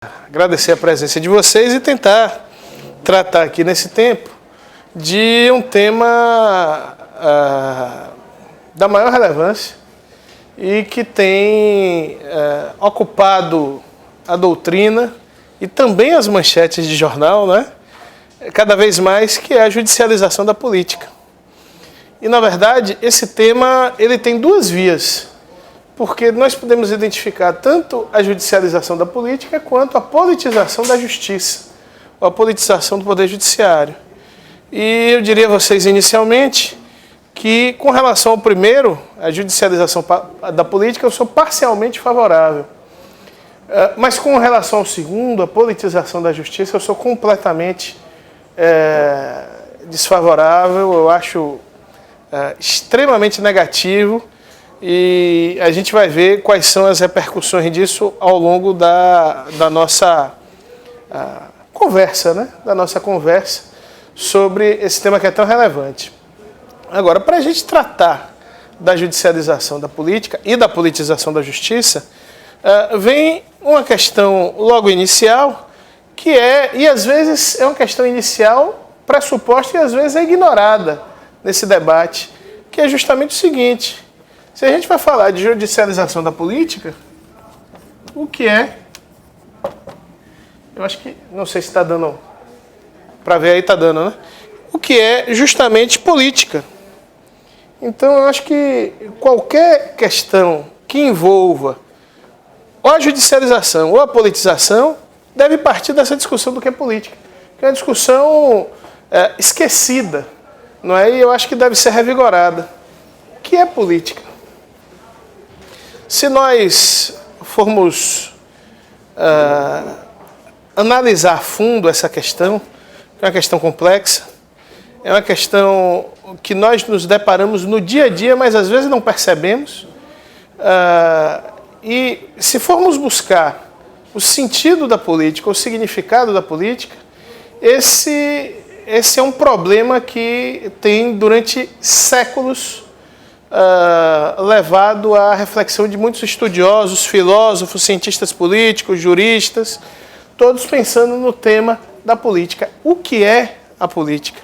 Agradecer a presença de vocês e tentar tratar aqui nesse tempo de um tema da maior relevância e que tem ocupado a doutrina e também as manchetes de jornal, né? Cada vez mais, que é a judicialização da política. E, na verdade, esse tema ele tem duas vias, porque nós podemos identificar tanto a judicialização da política quanto a politização da justiça, ou a politização do poder judiciário. E eu diria a vocês inicialmente que, com relação ao primeiro, a judicialização da política, eu sou parcialmente favorável. Mas com relação ao segundo, a politização da justiça, eu sou completamente desfavorável, eu acho extremamente negativo. E a gente vai ver quais são as repercussões disso ao longo da nossa conversa, né? Da nossa conversa sobre esse tema que é tão relevante. Agora, para a gente tratar da judicialização da política e da politização da justiça, vem uma questão logo inicial, que e às vezes é uma questão inicial pressuposta e às vezes é ignorada nesse debate, que é justamente o seguinte: se a gente vai falar de judicialização da política, o que é? Eu acho que, não sei se está dando, para ver aí está dando, né? O que é justamente política. Então eu acho que qualquer questão que envolva ou a judicialização ou a politização deve partir dessa discussão do que é política, que é uma discussão esquecida, não é? E eu acho que deve ser revigorada. O que é política? Se nós formos analisar a fundo essa questão, que é uma questão complexa, é uma questão que nós nos deparamos no dia a dia, mas às vezes não percebemos. E se formos buscar o sentido da política, o significado da política, esse é um problema que tem durante séculos levado à reflexão de muitos estudiosos, filósofos, cientistas políticos, juristas, todos pensando no tema da política. O que é a política?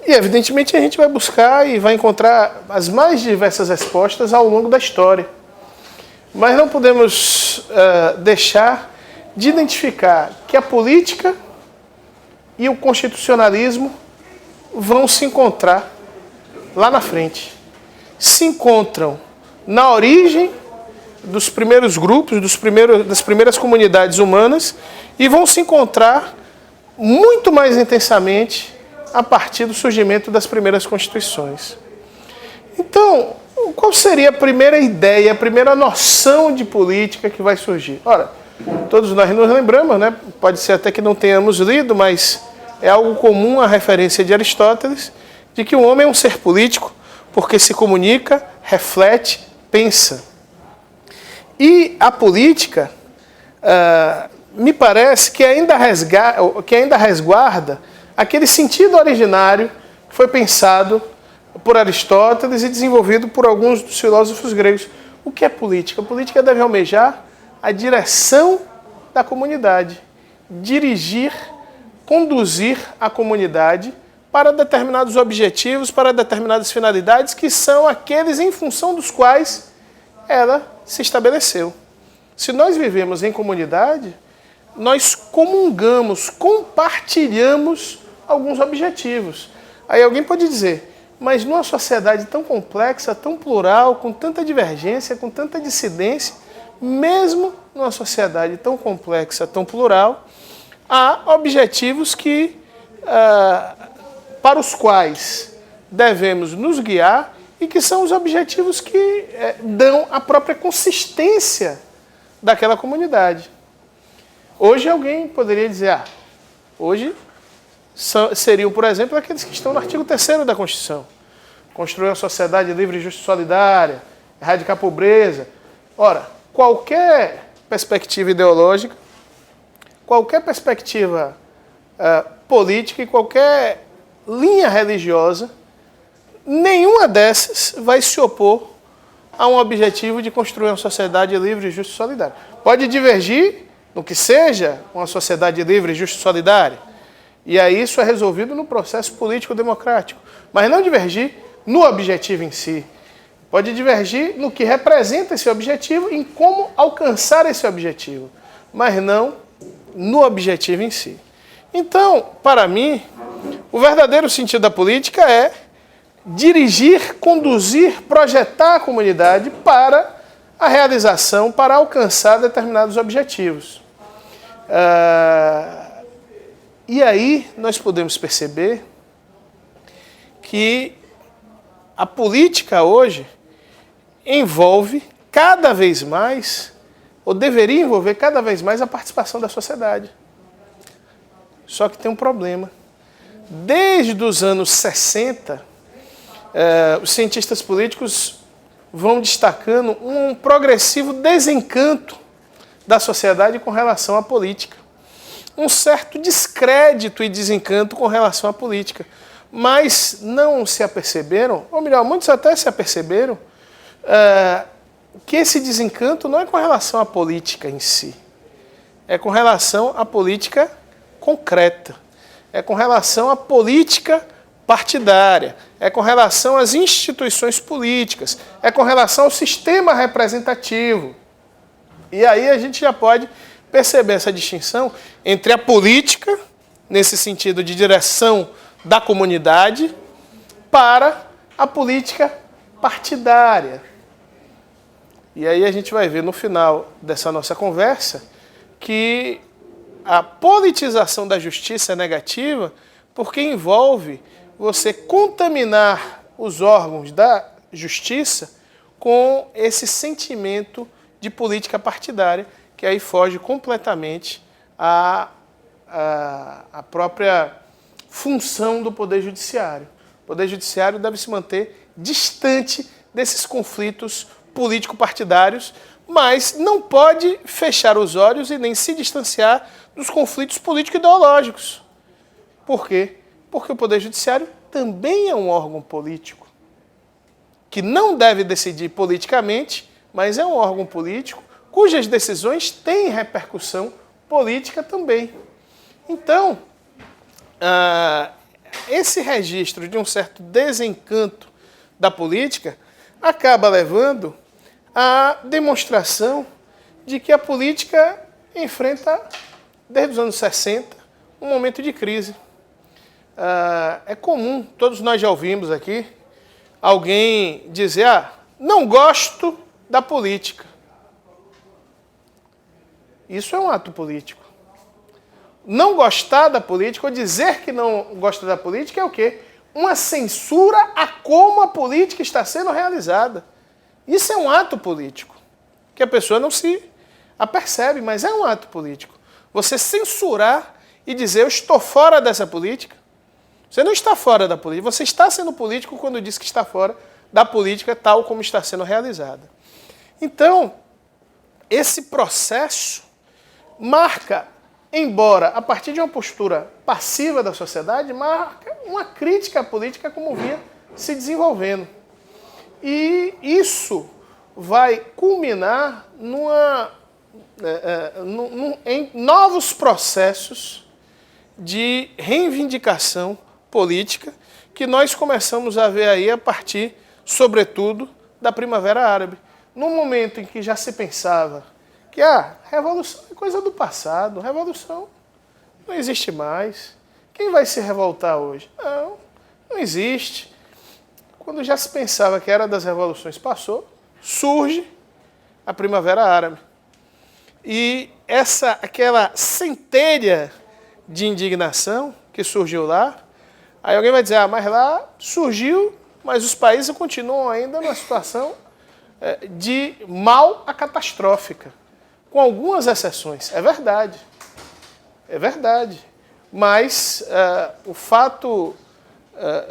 E, evidentemente, a gente vai buscar e vai encontrar as mais diversas respostas ao longo da história. Mas não podemos deixar de identificar que a política e o constitucionalismo vão se encontrar lá na frente. Se encontram na origem dos primeiros grupos, das primeiras comunidades humanas, e vão se encontrar muito mais intensamente a partir do surgimento das primeiras constituições. Então, qual seria a primeira ideia, a primeira noção de política que vai surgir? Ora, todos nós nos lembramos, né? Pode ser até que não tenhamos lido, mas é algo comum a referência de Aristóteles, de que o homem é um ser político porque se comunica, reflete, pensa. E a política, me parece que ainda resguarda aquele sentido originário que foi pensado por Aristóteles e desenvolvido por alguns dos filósofos gregos. O que é política? A política deve almejar a direção da comunidade, dirigir, conduzir a comunidade para determinados objetivos, para determinadas finalidades, que são aqueles em função dos quais ela se estabeleceu. Se nós vivemos em comunidade, nós comungamos, compartilhamos alguns objetivos. Aí alguém pode dizer: mas numa sociedade tão complexa, tão plural, com tanta divergência, com tanta dissidência, mesmo numa sociedade tão complexa, tão plural, há objetivos para os quais devemos nos guiar e que são os objetivos que dão a própria consistência daquela comunidade. Hoje alguém poderia dizer: hoje seriam, por exemplo, aqueles que estão no artigo 3º da Constituição. Construir uma sociedade livre, justa e solidária, erradicar a pobreza. Ora, qualquer perspectiva ideológica, qualquer perspectiva política e qualquer linha religiosa, nenhuma dessas vai se opor a um objetivo de construir uma sociedade livre, justa e solidária. Pode divergir no que seja uma sociedade livre, justa e solidária. E aí isso é resolvido no processo político-democrático. Mas não divergir no objetivo em si. Pode divergir no que representa esse objetivo, em como alcançar esse objetivo, mas não no objetivo em si. Então, para mim, o verdadeiro sentido da política é dirigir, conduzir, projetar a comunidade para a realização, para alcançar determinados objetivos. E aí nós podemos perceber que a política hoje envolve cada vez mais, ou deveria envolver cada vez mais, a participação da sociedade. Só que tem um problema. Desde os anos 60, os cientistas políticos vão destacando um progressivo desencanto da sociedade com relação à política. Um certo descrédito e desencanto com relação à política. Mas não se aperceberam, ou melhor, muitos até se aperceberam, que esse desencanto não é com relação à política em si. É com relação à política concreta. É com relação à política partidária. É com relação às instituições políticas. É com relação ao sistema representativo. E aí a gente já pode perceber essa distinção entre a política, nesse sentido de direção da comunidade, para a política partidária. E aí a gente vai ver no final dessa nossa conversa que a politização da justiça é negativa porque envolve você contaminar os órgãos da justiça com esse sentimento de política partidária, que aí foge completamente à própria função do Poder Judiciário. O Poder Judiciário deve se manter distante desses conflitos político-partidários, mas não pode fechar os olhos e nem se distanciar dos conflitos político-ideológicos. Por quê? Porque o Poder Judiciário também é um órgão político, que não deve decidir politicamente, mas é um órgão político cujas decisões têm repercussão política também. Então, esse registro de um certo desencanto da política acaba levando à demonstração de que a política enfrenta, desde os anos 60, um momento de crise. É comum, todos nós já ouvimos aqui, alguém dizer, não gosto da política. Isso é um ato político. Não gostar da política, ou dizer que não gosta da política, é o quê? Uma censura a como a política está sendo realizada. Isso é um ato político, que a pessoa não se apercebe, mas é um ato político. Você censurar e dizer, eu estou fora dessa política. Você não está fora da política, você está sendo político quando diz que está fora da política tal como está sendo realizada. Então, esse processo marca, embora a partir de uma postura passiva da sociedade, marca uma crítica à política como vinha se desenvolvendo. E isso vai culminar em novos processos de reivindicação política que nós começamos a ver aí a partir, sobretudo, da Primavera Árabe. No momento em que já se pensava que revolução é coisa do passado, revolução não existe mais. Quem vai se revoltar hoje? Não existe. Quando já se pensava que a era das revoluções passou, surge a Primavera Árabe. E aquela centelha de indignação que surgiu lá, aí alguém vai dizer, mas lá surgiu, mas os países continuam ainda numa situação de mal a catastrófica, com algumas exceções. É verdade. É verdade. Mas o fato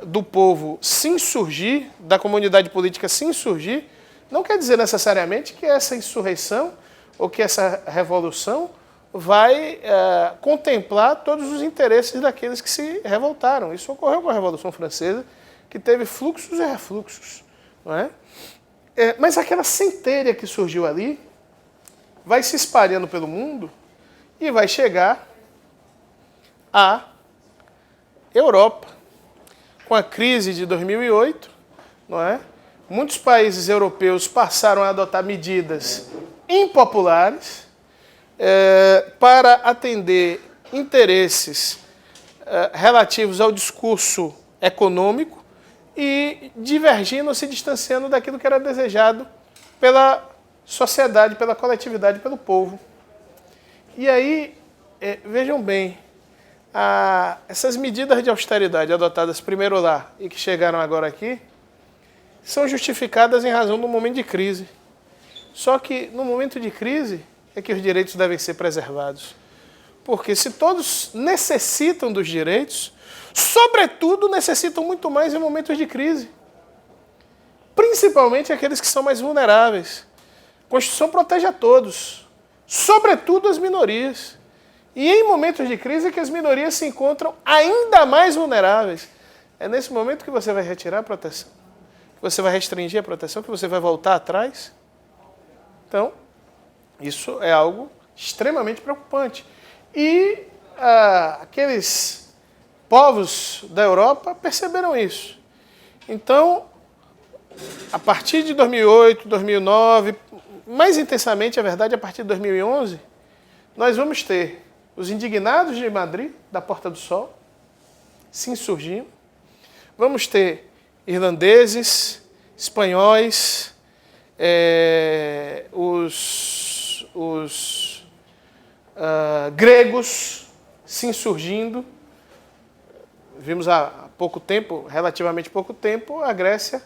do povo se insurgir, da comunidade política se insurgir, não quer dizer necessariamente que essa insurreição ou que essa revolução vai contemplar todos os interesses daqueles que se revoltaram. Isso ocorreu com a Revolução Francesa, que teve fluxos e refluxos. Não é? Mas aquela centelha que surgiu ali vai se espalhando pelo mundo e vai chegar à Europa. Com a crise de 2008, não é? Muitos países europeus passaram a adotar medidas impopulares para atender interesses relativos ao discurso econômico e divergindo, se distanciando daquilo que era desejado pela sociedade, pela coletividade, pelo povo. E aí, vejam bem, essas medidas de austeridade adotadas primeiro lá e que chegaram agora aqui, são justificadas em razão do momento de crise. Só que no momento de crise é que os direitos devem ser preservados. Porque se todos necessitam dos direitos, sobretudo necessitam muito mais em momentos de crise. Principalmente aqueles que são mais vulneráveis. A Constituição protege a todos, sobretudo as minorias. E em momentos de crise é que as minorias se encontram ainda mais vulneráveis. É nesse momento que você vai retirar a proteção, que você vai restringir a proteção, que você vai voltar atrás. Então, isso é algo extremamente preocupante. E aqueles povos da Europa perceberam isso. Então, a partir de 2008, 2009, mais intensamente, a verdade, a partir de 2011, nós vamos ter os indignados de Madrid, da Porta do Sol, se insurgindo. Vamos ter irlandeses, espanhóis, os gregos se insurgindo. Vimos há pouco tempo, relativamente pouco tempo, a Grécia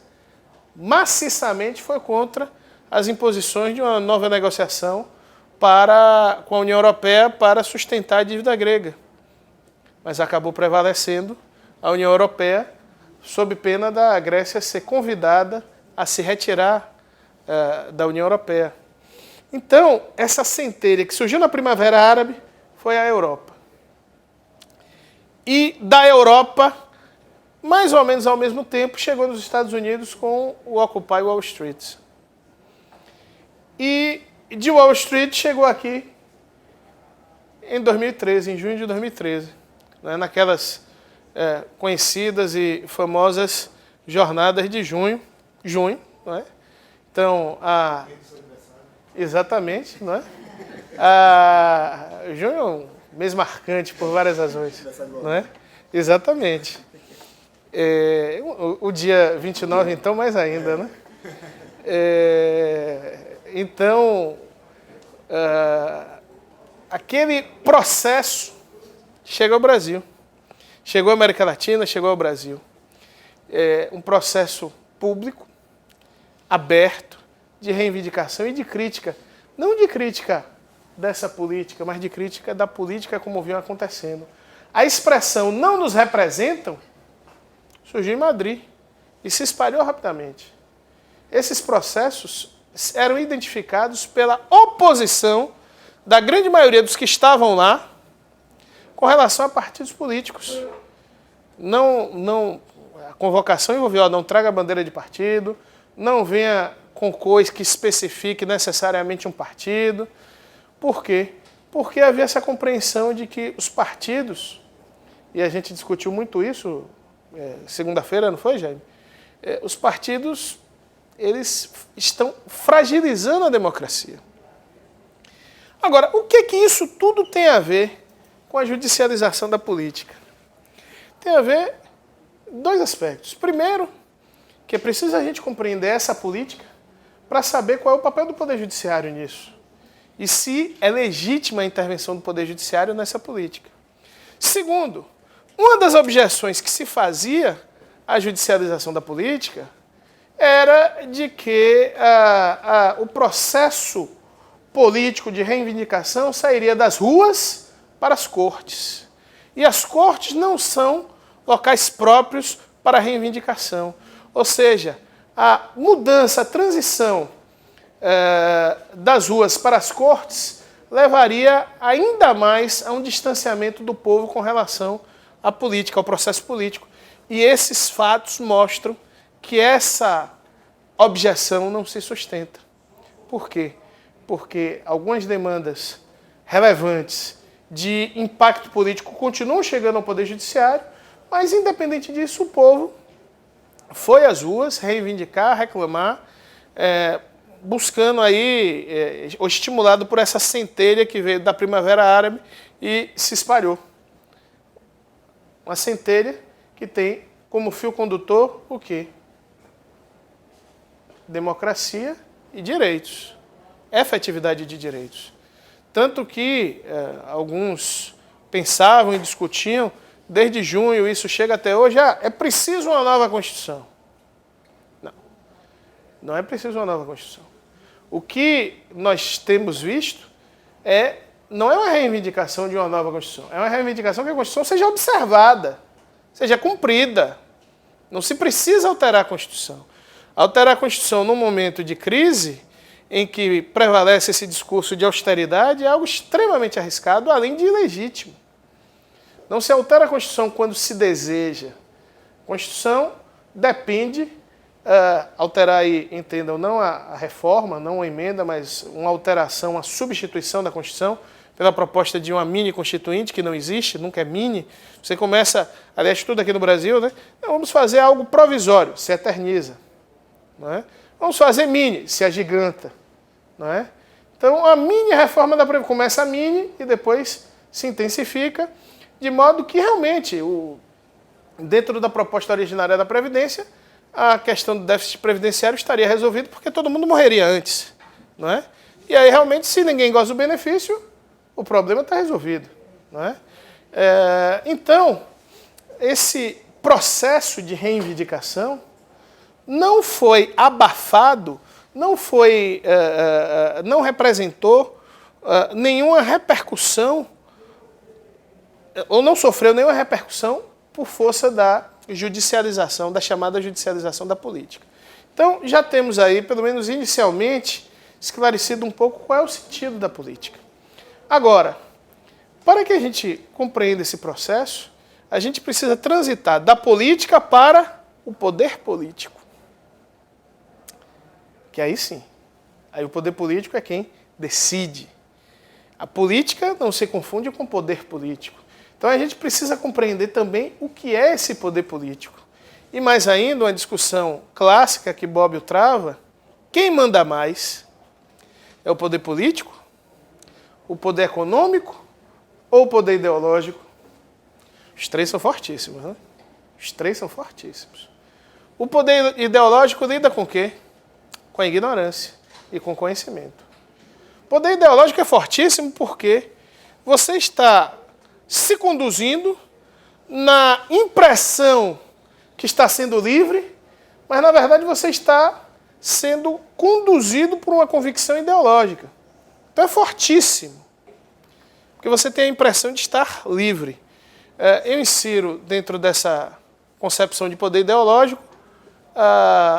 maciçamente foi contra as imposições de uma nova negociação com a União Europeia para sustentar a dívida grega. Mas acabou prevalecendo a União Europeia sob pena da Grécia ser convidada a se retirar da União Europeia. Então, essa centelha que surgiu na Primavera Árabe foi a Europa. E da Europa, mais ou menos ao mesmo tempo, chegou nos Estados Unidos com o Occupy Wall Street. E de Wall Street chegou aqui em 2013, em junho de 2013, né, naquelas conhecidas e famosas jornadas de junho, não é? Então, exatamente, não é? Junho é um mês marcante por várias razões, não é? Exatamente. O dia 29, então, mais ainda, né? Então, aquele processo chega ao Brasil. Chegou à América Latina, chegou ao Brasil. Um processo público, aberto, de reivindicação e de crítica. Não de crítica dessa política, mas de crítica da política como vinha acontecendo. A expressão "não nos representam" surgiu em Madrid e se espalhou rapidamente. Esses processos eram identificados pela oposição da grande maioria dos que estavam lá com relação a partidos políticos. A convocação envolveu, não traga bandeira de partido, não venha com coisa que especifique necessariamente um partido. Por quê? Porque havia essa compreensão de que os partidos, e a gente discutiu muito isso segunda-feira, não foi, Jaime? Os partidos, eles estão fragilizando a democracia. Agora, o que isso tudo tem a ver com a judicialização da política? Tem a ver dois aspectos. Primeiro, que é preciso a gente compreender essa política para saber qual é o papel do Poder Judiciário nisso. E se é legítima a intervenção do Poder Judiciário nessa política. Segundo, uma das objeções que se fazia à judicialização da política era de que o processo político de reivindicação sairia das ruas para as cortes. E as cortes não são locais próprios para reivindicação. Ou seja, a mudança, a transição das ruas para as cortes levaria ainda mais a um distanciamento do povo com relação à política, ao processo político. E esses fatos mostram que essa objeção não se sustenta. Por quê? Porque algumas demandas relevantes de impacto político continuam chegando ao Poder Judiciário, mas, independente disso, o povo foi às ruas reivindicar, reclamar, buscando aí, ou estimulado por essa centelha que veio da Primavera Árabe e se espalhou. Uma centelha que tem como fio condutor o quê? Democracia e direitos. Efetividade de direitos. Tanto que alguns pensavam e discutiam, desde junho, isso chega até hoje, é preciso uma nova Constituição. Não. Não é preciso uma nova Constituição. O que nós temos visto não é uma reivindicação de uma nova Constituição, é uma reivindicação que a Constituição seja observada, seja cumprida. Não se precisa alterar a Constituição. Alterar a Constituição num momento de crise, em que prevalece esse discurso de austeridade, é algo extremamente arriscado, além de ilegítimo. Não se altera a Constituição quando se deseja. A Constituição depende, alterar aí, entendam, não a reforma, não a emenda, mas uma alteração, uma substituição da Constituição, pela proposta de uma mini constituinte, que não existe, nunca é mini. Você começa, aliás, tudo aqui no Brasil, né? Não, vamos fazer algo provisório, se eterniza. Não é? Vamos fazer mini, se agiganta. Não é? Então, a mini reforma da Previdência começa a mini e depois se intensifica, de modo que realmente, dentro da proposta originária da Previdência, a questão do déficit previdenciário estaria resolvida porque todo mundo morreria antes. Não é? E aí, realmente, se ninguém goza do benefício, o problema está resolvido. Não é? Então, esse processo de reivindicação não foi abafado, não representou nenhuma repercussão, ou não sofreu nenhuma repercussão por força da judicialização, da chamada judicialização da política. Então, já temos aí, pelo menos inicialmente, esclarecido um pouco qual é o sentido da política. Agora, para que a gente compreenda esse processo, a gente precisa transitar da política para o poder político. Que aí sim, aí o poder político é quem decide. A política não se confunde com o poder político. Então a gente precisa compreender também o que é esse poder político. E mais ainda, uma discussão clássica que Bobbio trava, quem manda mais? É o poder político? O poder econômico? Ou o poder ideológico? Os três são fortíssimos, né? Os três são fortíssimos. O poder ideológico lida com o quê? Com a ignorância e com o conhecimento. O poder ideológico é fortíssimo porque você está se conduzindo na impressão que está sendo livre, mas na verdade você está sendo conduzido por uma convicção ideológica. Então é fortíssimo, porque você tem a impressão de estar livre. Eu insiro dentro dessa concepção de poder ideológico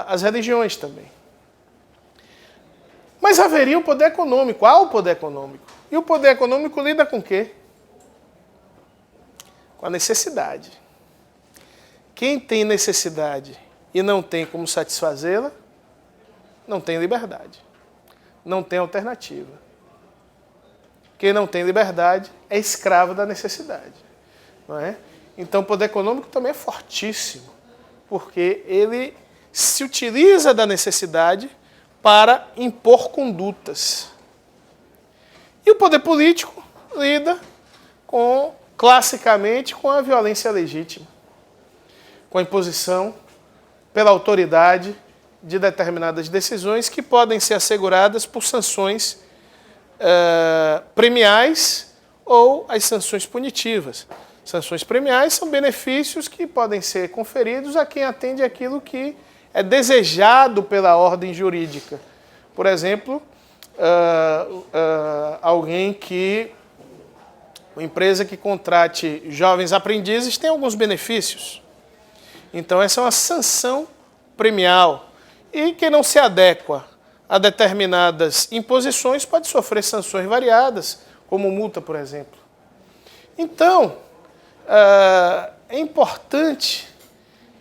as religiões também. Mas haveria o poder econômico, há o poder econômico. E o poder econômico lida com o quê? Com a necessidade. Quem tem necessidade e não tem como satisfazê-la, não tem liberdade. Não tem alternativa. Quem não tem liberdade é escravo da necessidade. Não é? Então o poder econômico também é fortíssimo, porque ele se utiliza da necessidade para impor condutas. E o poder político lida classicamente com a violência legítima, com a imposição pela autoridade de determinadas decisões que podem ser asseguradas por sanções premiais ou as sanções punitivas. Sanções premiais são benefícios que podem ser conferidos a quem atende aquilo que é desejado pela ordem jurídica. Por exemplo, uma empresa que contrate jovens aprendizes tem alguns benefícios. Então, essa é uma sanção premial. E quem não se adequa a determinadas imposições pode sofrer sanções variadas, como multa, por exemplo. Então, é importante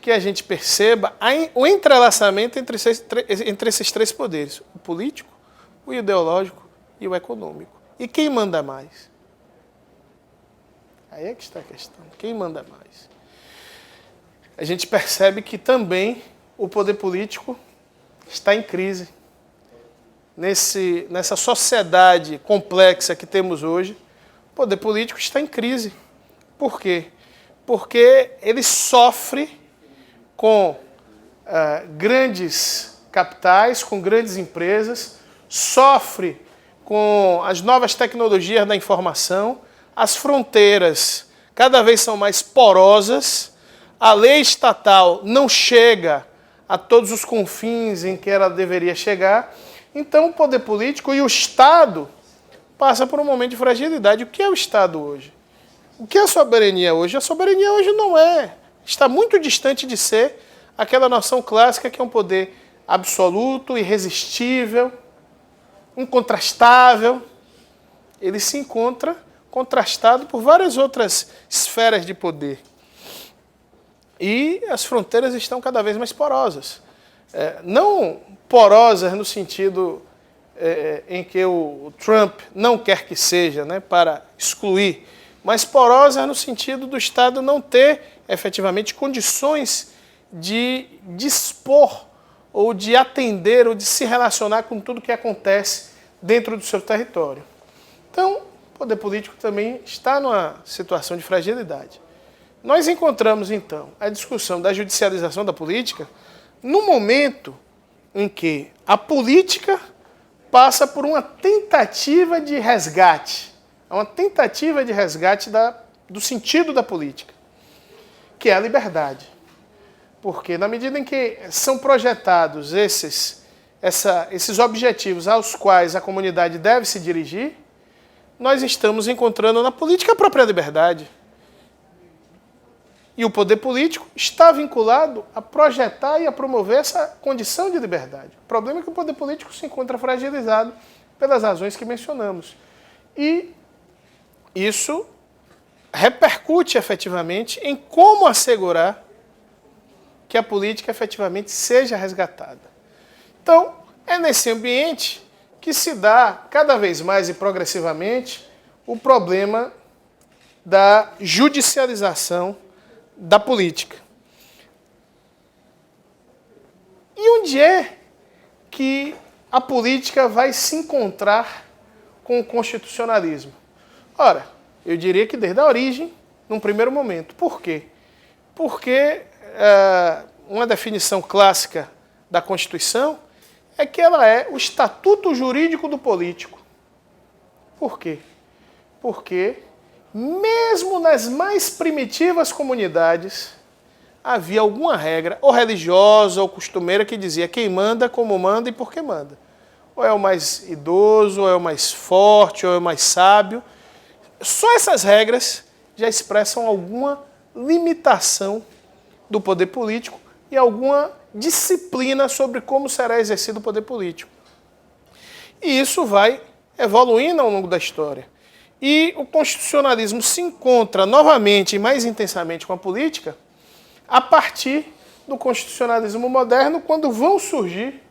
que a gente perceba o entrelaçamento entre esses três poderes, o político, o ideológico e o econômico. E quem manda mais? Aí é que está a questão. Quem manda mais? A gente percebe que também o poder político está em crise. Nessa sociedade complexa que temos hoje, o poder político está em crise. Por quê? Porque ele sofre com grandes capitais, com grandes empresas, sofre com as novas tecnologias da informação, as fronteiras cada vez são mais porosas, a lei estatal não chega a todos os confins em que ela deveria chegar, então o poder político e o Estado passa por um momento de fragilidade. O que é o Estado hoje? O que é a soberania hoje? A soberania hoje não está muito distante de ser aquela noção clássica que é um poder absoluto, irresistível, incontrastável. Ele se encontra contrastado por várias outras esferas de poder. E as fronteiras estão cada vez mais porosas. Não porosas no sentido em que o Trump não quer que seja, né, para excluir, mas porosas no sentido do Estado não ter efetivamente condições de dispor ou de atender ou de se relacionar com tudo que acontece dentro do seu território. Então, o poder político também está numa situação de fragilidade. Nós encontramos, então, a discussão da judicialização da política no momento em que a política passa por uma tentativa de resgate, do sentido da política, que é a liberdade. Porque na medida em que são projetados esses objetivos aos quais a comunidade deve se dirigir, nós estamos encontrando na política a própria liberdade. E o poder político está vinculado a projetar e a promover essa condição de liberdade. O problema é que o poder político se encontra fragilizado pelas razões que mencionamos. E isso repercute efetivamente em como assegurar que a política efetivamente seja resgatada. Então, é nesse ambiente que se dá cada vez mais e progressivamente o problema da judicialização da política. E onde é que a política vai se encontrar com o constitucionalismo? Ora, eu diria que desde a origem, num primeiro momento. Por quê? Porque uma definição clássica da Constituição é que ela é o estatuto jurídico do político. Por quê? Porque mesmo nas mais primitivas comunidades, havia alguma regra, ou religiosa ou costumeira, que dizia quem manda, como manda e por que manda. Ou é o mais idoso, ou é o mais forte, ou é o mais sábio. Só essas regras já expressam alguma limitação do poder político e alguma disciplina sobre como será exercido o poder político. E isso vai evoluindo ao longo da história. E o constitucionalismo se encontra novamente e mais intensamente com a política a partir do constitucionalismo moderno, quando vão surgir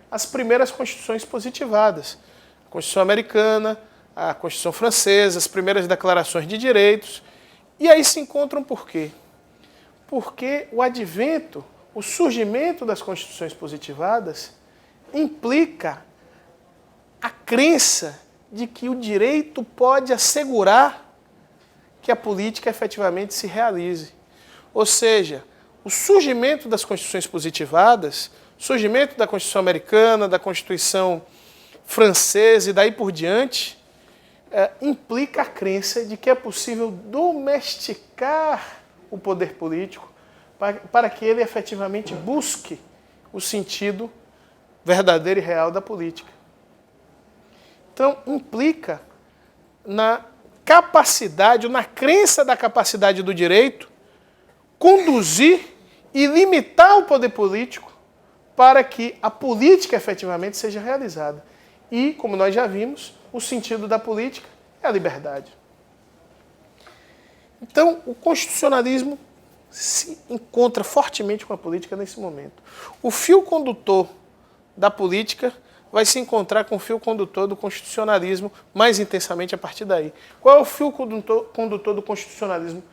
as primeiras constituições positivadas. A Constituição americana, a Constituição francesa, as primeiras declarações de direitos. E aí se encontram por quê? Porque o advento, o surgimento das constituições positivadas implica a crença de que o direito pode assegurar que a política efetivamente se realize. Ou seja, o surgimento das constituições positivadas, o surgimento da Constituição americana, da Constituição francesa e daí por diante, implica a crença de que é possível domesticar o poder político para que ele efetivamente busque o sentido verdadeiro e real da política. Então, implica na capacidade, ou na crença da capacidade do direito, conduzir e limitar o poder político para que a política efetivamente seja realizada. E, como nós já vimos, o sentido da política é a liberdade. Então, o constitucionalismo se encontra fortemente com a política nesse momento. O fio condutor da política vai se encontrar com o fio condutor do constitucionalismo mais intensamente a partir daí. Qual é o fio condutor do constitucionalismo?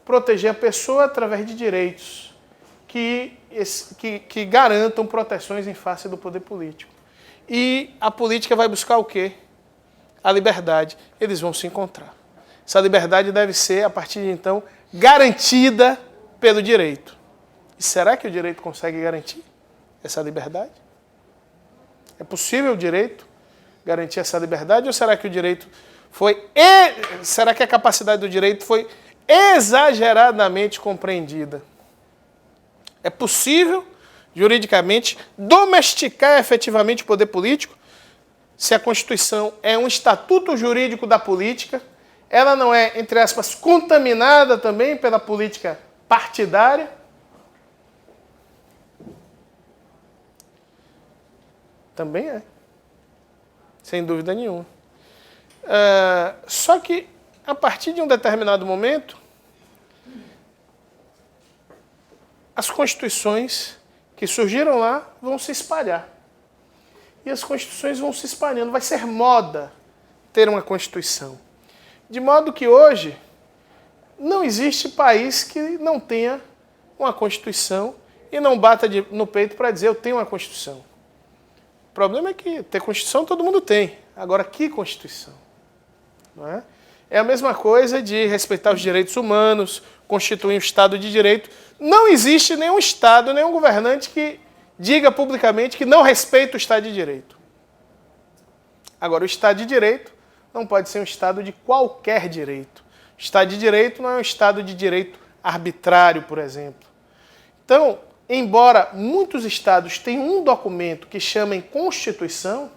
Proteger a pessoa através de direitos que garantam proteções em face do poder político. E a política vai buscar o quê? A liberdade. Eles vão se encontrar. Essa liberdade deve ser, a partir de então, garantida pelo direito. E será que o direito consegue garantir essa liberdade? É possível o direito garantir essa liberdade? Ou será que o direito foi... Será que a capacidade do direito foi exageradamente compreendida? É possível, juridicamente, domesticar efetivamente o poder político? Se a Constituição é um estatuto jurídico da política, ela não é, entre aspas, contaminada também pela política partidária? Também é. Sem dúvida nenhuma. Só que, a partir de um determinado momento, as constituições que surgiram lá vão se espalhar. E as constituições vão se espalhando. Vai ser moda ter uma constituição. De modo que hoje não existe país que não tenha uma constituição e não bata no peito para dizer eu tenho uma constituição. O problema é que ter constituição todo mundo tem. Agora, que constituição? Não é? É a mesma coisa de respeitar os direitos humanos, constituir um Estado de Direito. Não existe nenhum Estado, nenhum governante que diga publicamente que não respeita o Estado de Direito. Agora, o Estado de Direito não pode ser um Estado de qualquer direito. O Estado de Direito não é um Estado de direito arbitrário, por exemplo. Então, embora muitos Estados tenham um documento que chamem Constituição,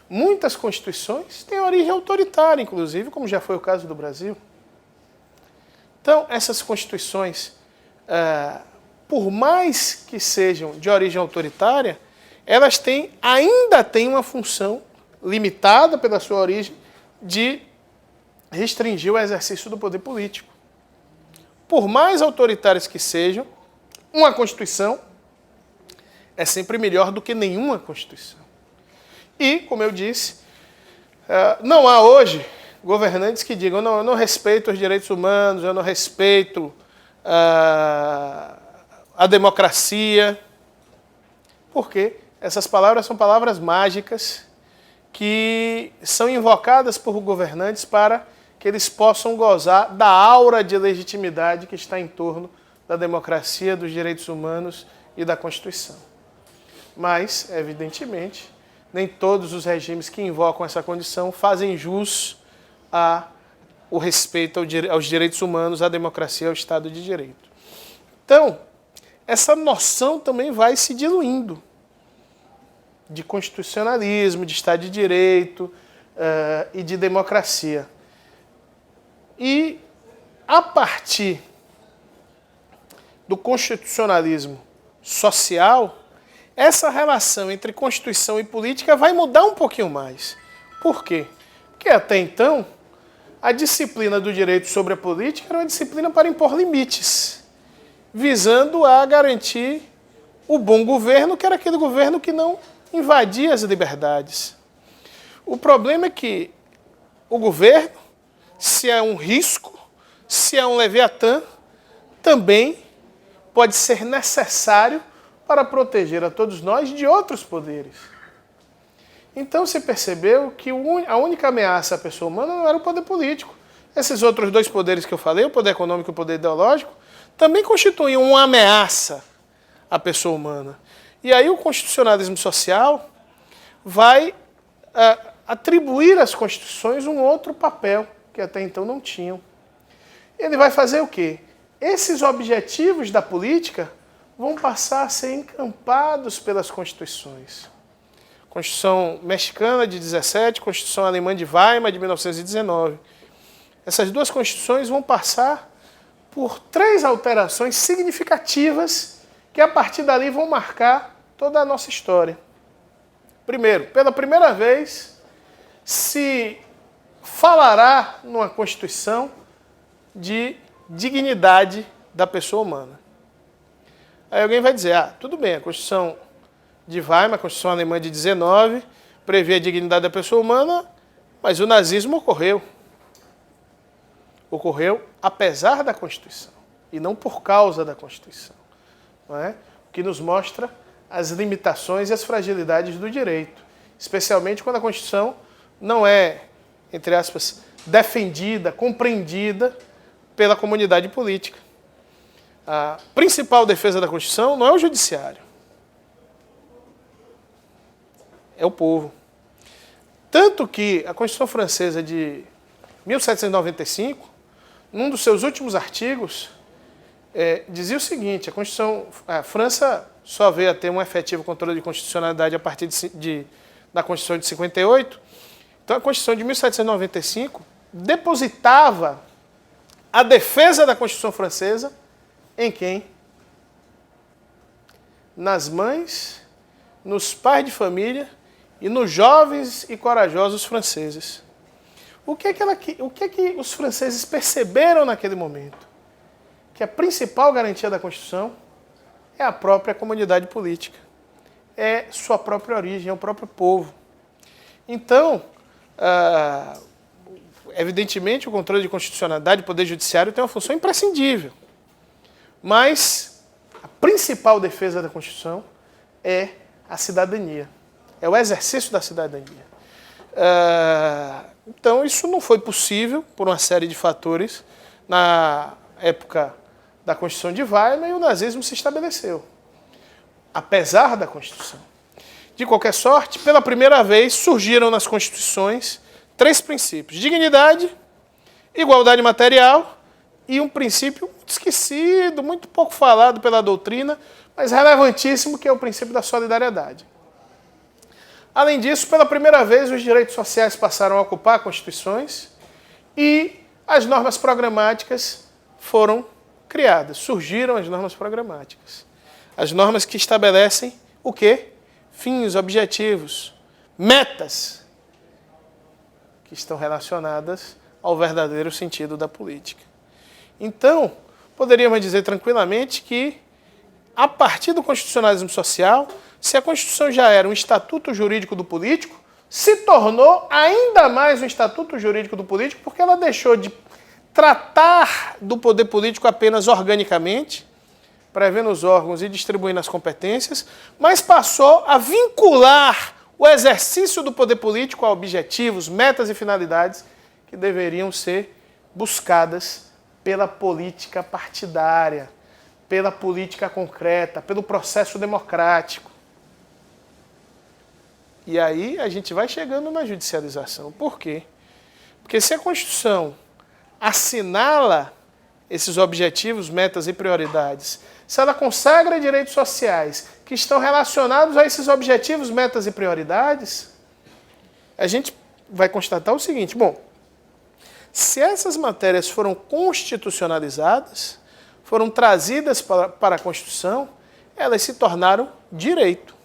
muitas Constituições têm origem autoritária, inclusive, como já foi o caso do Brasil. Então, essas Constituições, por mais que sejam de origem autoritária, elas ainda têm uma função limitada pela sua origem de restringir o exercício do poder político. Por mais autoritárias que sejam, uma Constituição é sempre melhor do que nenhuma Constituição. E, como eu disse, não há hoje governantes que digam não, eu não respeito os direitos humanos, eu não respeito a democracia. Porque essas palavras são palavras mágicas que são invocadas por governantes para que eles possam gozar da aura de legitimidade que está em torno da democracia, dos direitos humanos e da Constituição. Mas, evidentemente, nem todos os regimes que invocam essa condição fazem jus ao respeito aos direitos humanos, à democracia e ao Estado de Direito. Então, essa noção também vai se diluindo de constitucionalismo, de Estado de Direito e de democracia. E, a partir do constitucionalismo social, essa relação entre Constituição e política vai mudar um pouquinho mais. Por quê? Porque até então, a disciplina do direito sobre a política era uma disciplina para impor limites, visando a garantir o bom governo, que era aquele governo que não invadia as liberdades. O problema é que o governo, se é um risco, se é um leviatã, também pode ser necessário para proteger a todos nós de outros poderes. Então se percebeu que a única ameaça à pessoa humana não era o poder político. Esses outros dois poderes que eu falei, o poder econômico e o poder ideológico, também constituíam uma ameaça à pessoa humana. E aí o constitucionalismo social vai atribuir às constituições um outro papel, que até então não tinham. Ele vai fazer o quê? Esses objetivos da política vão passar a ser encampados pelas constituições. Constituição mexicana de 17, Constituição alemã de Weimar de 1919. Essas duas constituições vão passar por 3 alterações significativas que a partir dali vão marcar toda a nossa história. Primeiro, pela primeira vez, se falará numa Constituição de dignidade da pessoa humana. Aí alguém vai dizer, tudo bem, a Constituição de Weimar, a Constituição Alemã de 19, prevê a dignidade da pessoa humana, mas o nazismo ocorreu. Ocorreu apesar da Constituição, e não por causa da Constituição. Não é? O que nos mostra as limitações e as fragilidades do direito, especialmente quando a Constituição não é, entre aspas, defendida, compreendida pela comunidade política. A principal defesa da Constituição não é o judiciário, é o povo. Tanto que a Constituição Francesa de 1795, num dos seus últimos artigos, dizia o seguinte: a França só veio a ter um efetivo controle de constitucionalidade a partir da Constituição de 58. Então, a Constituição de 1795 depositava a defesa da Constituição Francesa em quem? Nas mães, nos pais de família e nos jovens e corajosos franceses. O que é que os franceses perceberam naquele momento? Que a principal garantia da Constituição é a própria comunidade política, é sua própria origem, é o próprio povo. Então, evidentemente, o controle de constitucionalidade do Poder Judiciário tem uma função imprescindível, mas a principal defesa da Constituição é a cidadania, é o exercício da cidadania. Então, isso não foi possível por uma série de fatores na época da Constituição de Weimar, e o nazismo se estabeleceu, apesar da Constituição. De qualquer sorte, pela primeira vez, surgiram nas Constituições 3 princípios: dignidade, igualdade material e um princípio muito esquecido, muito pouco falado pela doutrina, mas relevantíssimo, que é o princípio da solidariedade. Além disso, pela primeira vez, os direitos sociais passaram a ocupar constituições e as normas programáticas foram criadas. Surgiram as normas programáticas. As normas que estabelecem o quê? Fins, objetivos, metas que estão relacionadas ao verdadeiro sentido da política. Então, poderíamos dizer tranquilamente que, a partir do constitucionalismo social, se a Constituição já era um estatuto jurídico do político, se tornou ainda mais um estatuto jurídico do político, porque ela deixou de tratar do poder político apenas organicamente, prevendo os órgãos e distribuindo as competências, mas passou a vincular o exercício do poder político a objetivos, metas e finalidades que deveriam ser buscadas pela política partidária, pela política concreta, pelo processo democrático. E aí a gente vai chegando na judicialização. Por quê? Porque se a Constituição assinala esses objetivos, metas e prioridades, se ela consagra direitos sociais que estão relacionados a esses objetivos, metas e prioridades, a gente vai constatar o seguinte: bom, se essas matérias foram constitucionalizadas, foram trazidas para a Constituição, elas se tornaram direito.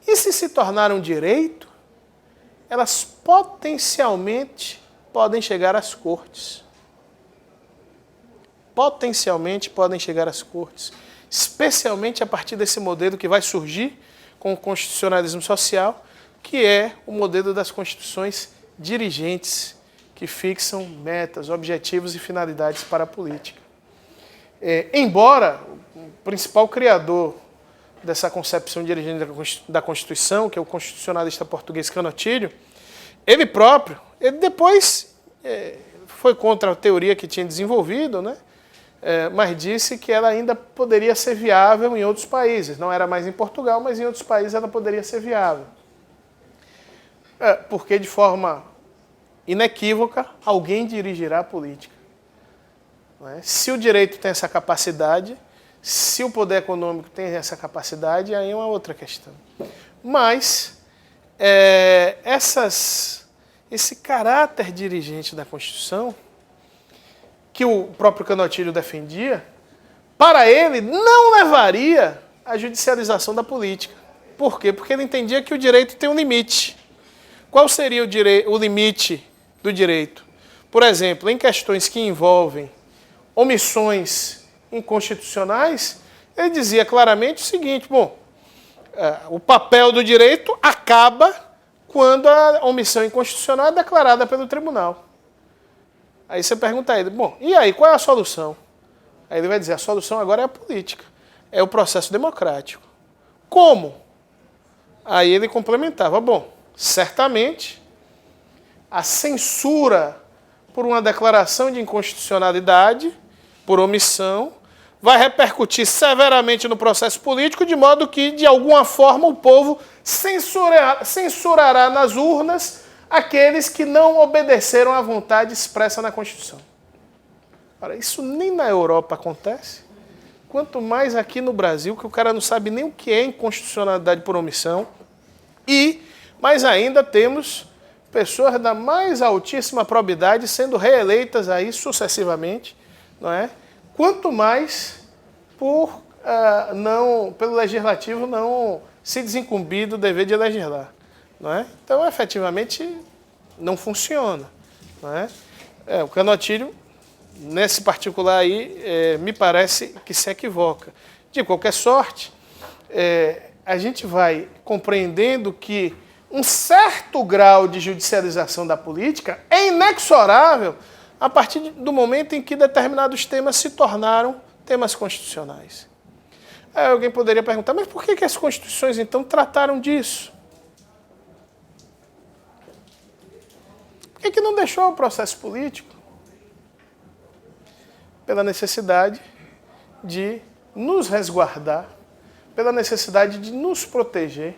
E se tornaram direito, elas potencialmente podem chegar às cortes. Potencialmente podem chegar às cortes, especialmente a partir desse modelo que vai surgir com o constitucionalismo social, que é o modelo das constituições dirigentes, que fixam metas, objetivos e finalidades para a política. Embora o principal criador dessa concepção dirigente da Constituição, que é o constitucionalista português Canotilho, ele depois foi contra a teoria que tinha desenvolvido, né? Mas disse que ela ainda poderia ser viável em outros países. Não era mais em Portugal, mas em outros países ela poderia ser viável. Porque, de forma inequívoca, alguém dirigirá a política. Não é? Se o direito tem essa capacidade, se o poder econômico tem essa capacidade, aí é uma outra questão. Mas esse caráter dirigente da Constituição, que o próprio Canotilho defendia, para ele não levaria à judicialização da política. Por quê? Porque ele entendia que o direito tem um limite. Qual seria o limite do direito? Por exemplo, em questões que envolvem omissões inconstitucionais, ele dizia claramente o seguinte: bom, o papel do direito acaba quando a omissão inconstitucional é declarada pelo tribunal. Aí você pergunta a ele, bom, e aí, qual é a solução? Aí ele vai dizer, a solução agora é a política, é o processo democrático. Como? Aí ele complementava, bom, certamente a censura por uma declaração de inconstitucionalidade, por omissão, vai repercutir severamente no processo político, de modo que, de alguma forma, o povo censurará nas urnas aqueles que não obedeceram à vontade expressa na Constituição. Ora, isso nem na Europa acontece, quanto mais aqui no Brasil, que o cara não sabe nem o que é inconstitucionalidade por omissão, e, mais ainda, temos pessoas da mais altíssima probidade sendo reeleitas aí sucessivamente, não é? Quanto mais pelo legislativo não se desincumbir do dever de legislar, não é? Então, efetivamente, não funciona, não é? O Canottilho, nesse particular aí, me parece que se equivoca. De qualquer sorte, a gente vai compreendendo que um certo grau de judicialização da política é inexorável a partir do momento em que determinados temas se tornaram temas constitucionais. Aí alguém poderia perguntar, mas por que as constituições, então, trataram disso? Por que não deixou o processo político? Pela necessidade de nos resguardar, pela necessidade de nos proteger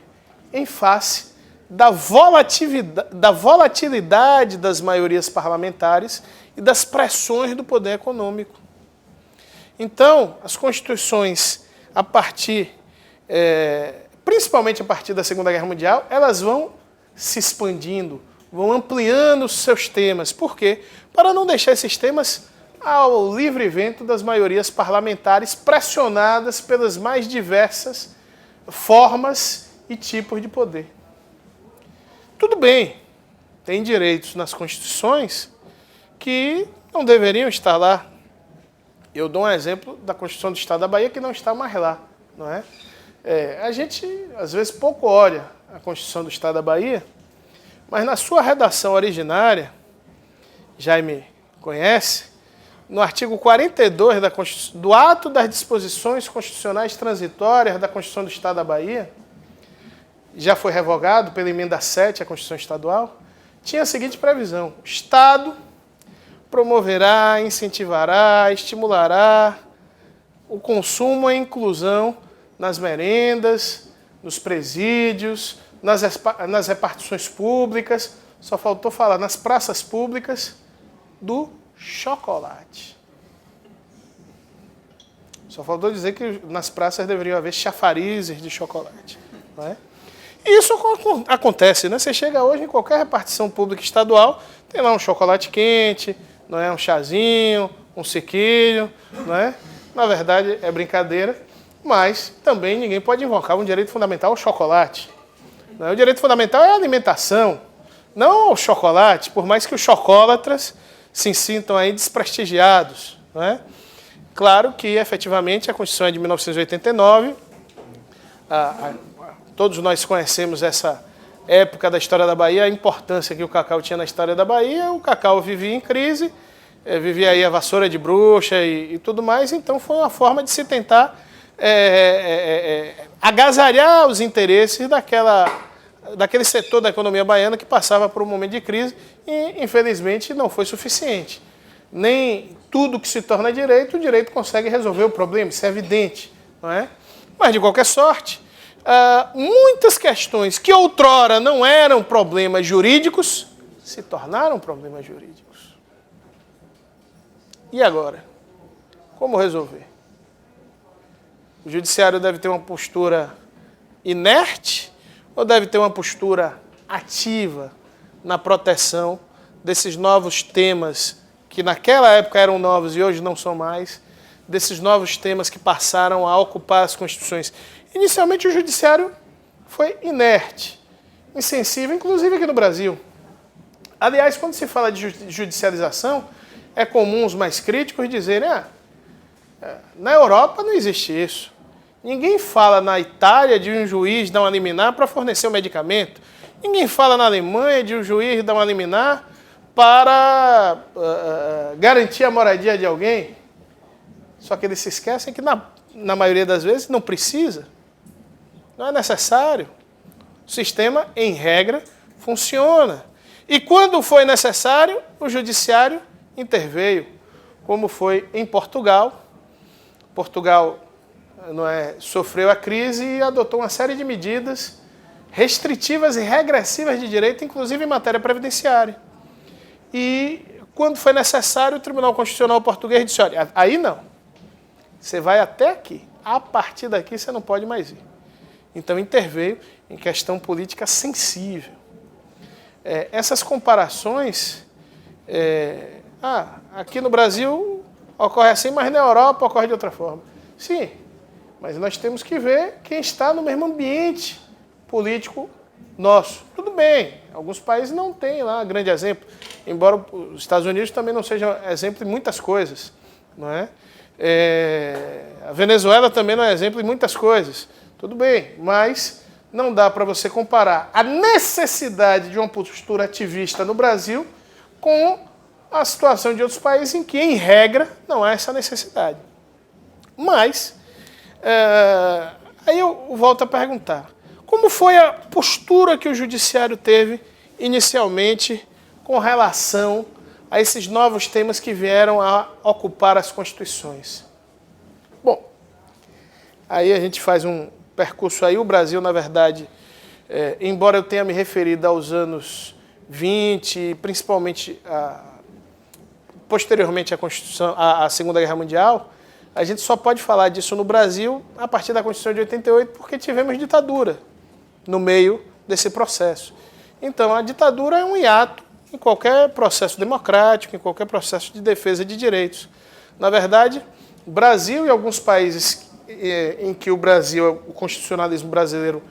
em face da volatilidade das maiorias parlamentares e das pressões do poder econômico. Então, as constituições, principalmente a partir da Segunda Guerra Mundial, elas vão se expandindo, vão ampliando os seus temas. Por quê? Para não deixar esses temas ao livre vento das maiorias parlamentares pressionadas pelas mais diversas formas e tipos de poder. Tudo bem, tem direitos nas constituições que não deveriam estar lá. Eu dou um exemplo da Constituição do Estado da Bahia que não está mais lá, não é? A gente, às vezes, pouco olha a Constituição do Estado da Bahia, mas na sua redação originária, Jaime conhece, no artigo 42 do Ato das Disposições Constitucionais Transitórias da Constituição do Estado da Bahia, já foi revogado pela emenda 7 à Constituição Estadual, tinha a seguinte previsão: o Estado promoverá, incentivará, estimulará o consumo e a inclusão nas merendas, nos presídios, nas repartições públicas, só faltou falar nas praças públicas, do chocolate. Só faltou dizer que nas praças deveriam haver chafarizes de chocolate, não é? Isso acontece, né? Você chega hoje em qualquer repartição pública estadual, tem lá um chocolate quente, não é? Um chazinho, um sequilho, não é? Na verdade, é brincadeira, mas também ninguém pode invocar um direito fundamental ao chocolate. Não é? O direito fundamental é a alimentação, não ao chocolate, por mais que os chocolatras se sintam aí desprestigiados, não é? Claro que, efetivamente, a Constituição é de 1989, todos nós conhecemos essa época da história da Bahia, a importância que o cacau tinha na história da Bahia. O cacau vivia em crise, vivia aí a vassoura de bruxa e tudo mais, então foi uma forma de se tentar agasalhar os interesses daquele setor da economia baiana que passava por um momento de crise e, infelizmente, não foi suficiente. Nem tudo que se torna direito, o direito consegue resolver o problema, isso é evidente, não é? Mas, de qualquer sorte, muitas questões que outrora não eram problemas jurídicos se tornaram problemas jurídicos. E agora? Como resolver? O judiciário deve ter uma postura inerte ou deve ter uma postura ativa na proteção desses novos temas que naquela época eram novos e hoje não são mais, desses novos temas que passaram a ocupar as constituições? Inicialmente o judiciário foi inerte, insensível, inclusive aqui no Brasil. Aliás, quando se fala de judicialização, é comum os mais críticos dizerem: na Europa não existe isso. Ninguém fala na Itália de um juiz dar uma liminar para fornecer o medicamento. Ninguém fala na Alemanha de um juiz dar uma liminar para garantir a moradia de alguém. Só que eles se esquecem que, na maioria das vezes, não precisa. Não é necessário. O sistema, em regra, funciona. E quando foi necessário, o judiciário interveio, como foi em Portugal. Portugal sofreu a crise e adotou uma série de medidas restritivas e regressivas de direito, inclusive em matéria previdenciária. E, quando foi necessário, o Tribunal Constitucional português disse, olha, aí não. Você vai até aqui. A partir daqui você não pode mais ir. Então interveio em questão política sensível. Essas comparações, aqui no Brasil ocorre assim, mas na Europa ocorre de outra forma. Sim, mas nós temos que ver quem está no mesmo ambiente político nosso. Tudo bem, alguns países não têm lá grande exemplo, embora os Estados Unidos também não sejam exemplo em muitas coisas, não é? A Venezuela também não é exemplo em muitas coisas. Tudo bem, mas não dá para você comparar a necessidade de uma postura ativista no Brasil com a situação de outros países em que, em regra, não há essa necessidade. Mas, aí eu volto a perguntar, como foi a postura que o judiciário teve inicialmente com relação a esses novos temas que vieram a ocupar as constituições? Bom, aí a gente faz um percurso aí. O Brasil, na verdade, embora eu tenha me referido aos anos 20, principalmente posteriormente à Segunda Guerra Mundial, a gente só pode falar disso no Brasil a partir da Constituição de 88, porque tivemos ditadura no meio desse processo. Então, a ditadura é um hiato em qualquer processo democrático, em qualquer processo de defesa de direitos. Na verdade, o Brasil e alguns países em que o constitucionalismo brasileiro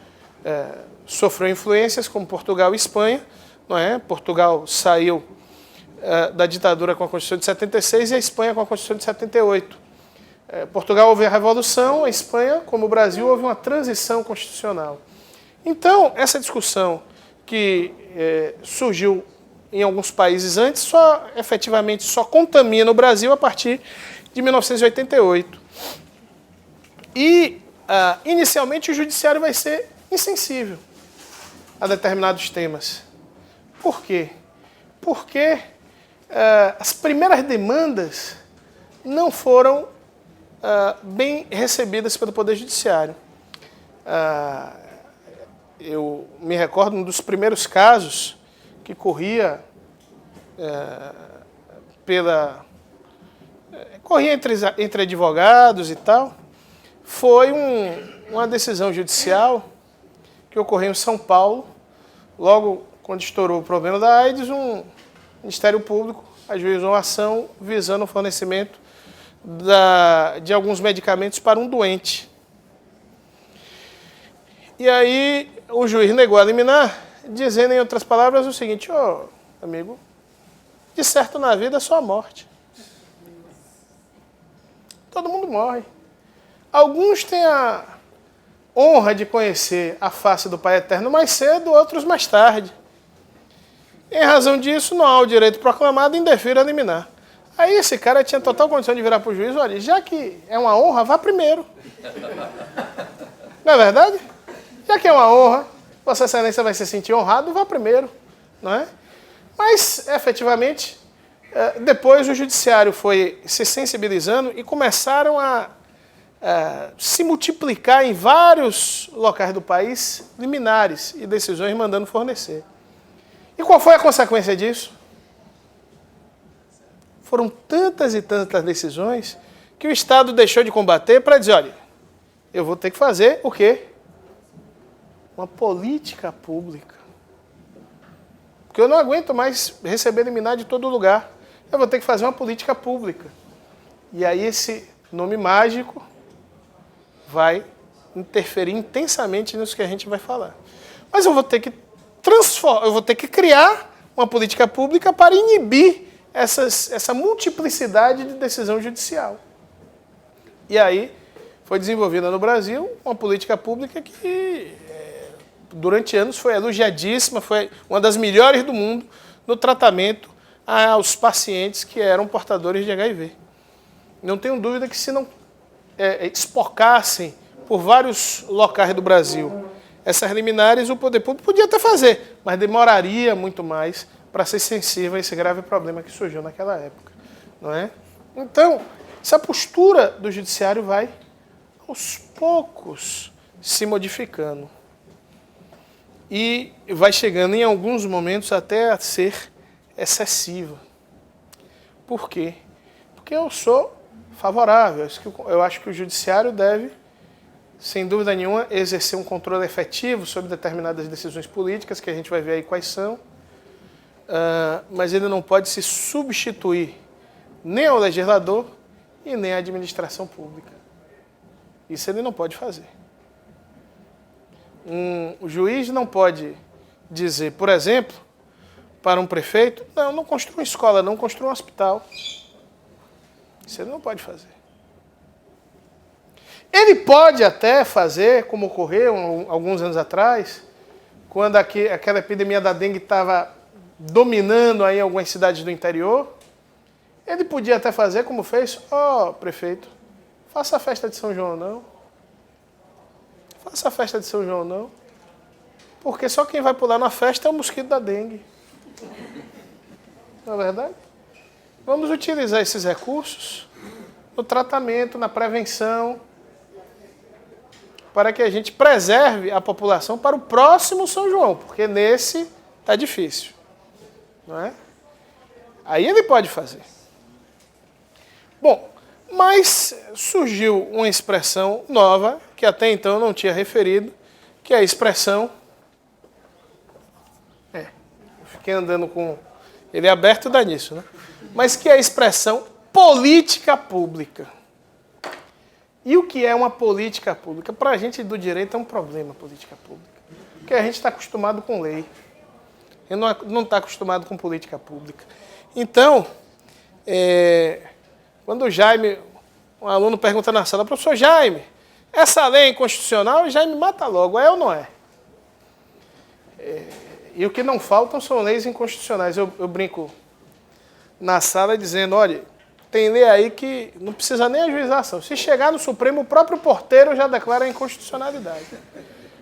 sofreu influências, como Portugal e Espanha, não é? Portugal saiu da ditadura com a Constituição de 76 e a Espanha com a Constituição de 78. Portugal houve a Revolução, a Espanha, como o Brasil, houve uma transição constitucional. Então, essa discussão que surgiu em alguns países antes, efetivamente só contamina o Brasil a partir de 1988. E, inicialmente, o judiciário vai ser insensível a determinados temas. Por quê? Porque as primeiras demandas não foram bem recebidas pelo Poder Judiciário. Eu me recordo um dos primeiros casos que corria entre advogados e tal, foi uma decisão judicial que ocorreu em São Paulo. Logo quando estourou o problema da AIDS, um Ministério Público ajuizou uma ação visando o fornecimento de alguns medicamentos para um doente. E aí o juiz negou a liminar, dizendo, em outras palavras, o seguinte: amigo, de certo na vida é só a morte. Todo mundo morre. Alguns têm a honra de conhecer a face do Pai Eterno mais cedo, outros mais tarde. Em razão disso, não há o direito proclamado em defiro a liminar. Aí esse cara tinha total condição de virar para o juiz: olha, já que é uma honra, vá primeiro. Não é verdade? Já que é uma honra, Vossa Excelência vai se sentir honrado, vá primeiro. Não é? Mas, efetivamente, depois o judiciário foi se sensibilizando e começaram a se multiplicar em vários locais do país liminares e decisões mandando fornecer. E qual foi a consequência disso? Foram tantas e tantas decisões que o Estado deixou de combater para dizer: olha, eu vou ter que fazer o quê? Uma política pública. Porque eu não aguento mais receber liminar de todo lugar. Eu vou ter que fazer uma política pública. E aí esse nome mágico vai interferir intensamente nisso que a gente vai falar. Mas eu vou ter que criar uma política pública para inibir essa multiplicidade de decisão judicial. E aí foi desenvolvida no Brasil uma política pública que, durante anos, foi elogiadíssima, foi uma das melhores do mundo no tratamento aos pacientes que eram portadores de HIV. Não tenho dúvida que se não espocassem por vários locais do Brasil essas liminares, o poder público podia até fazer, mas demoraria muito mais para ser sensível a esse grave problema que surgiu naquela época, não é? Então, essa postura do judiciário vai, aos poucos, se modificando. E vai chegando, em alguns momentos, até a ser excessiva. Por quê? Porque eu sou favorável. Eu acho que o judiciário deve, sem dúvida nenhuma, exercer um controle efetivo sobre determinadas decisões políticas, que a gente vai ver aí quais são, mas ele não pode se substituir nem ao legislador e nem à administração pública. Isso ele não pode fazer. O juiz não pode dizer, por exemplo, para um prefeito, não construa uma escola, não construa um hospital. Isso ele não pode fazer. Ele pode até fazer, como ocorreu alguns anos atrás, quando aquela epidemia da dengue estava dominando aí algumas cidades do interior, ele podia até fazer como fez, prefeito, faça a festa de São João não. Faça a festa de São João não. Porque só quem vai pular na festa é o mosquito da dengue. Não é verdade? Vamos utilizar esses recursos no tratamento, na prevenção, para que a gente preserve a população para o próximo São João, porque nesse está difícil. Não é? Aí ele pode fazer. Bom, mas surgiu uma expressão nova, que até então eu não tinha referido, que é a expressão... eu fiquei andando com ele aberto e dá nisso, né? Mas que é a expressão política pública. E o que é uma política pública? Para a gente do direito é um problema, política pública. Porque a gente está acostumado com lei. E não está acostumado com política pública. Então, quando o Jaime, um aluno pergunta na sala, professor Jaime, essa lei é inconstitucional? O Jaime mata logo, é ou não é? E o que não faltam são leis inconstitucionais. Eu brinco na sala dizendo, olha, tem lei aí que não precisa nem ajuizar ação. Se chegar no Supremo, o próprio porteiro já declara a inconstitucionalidade.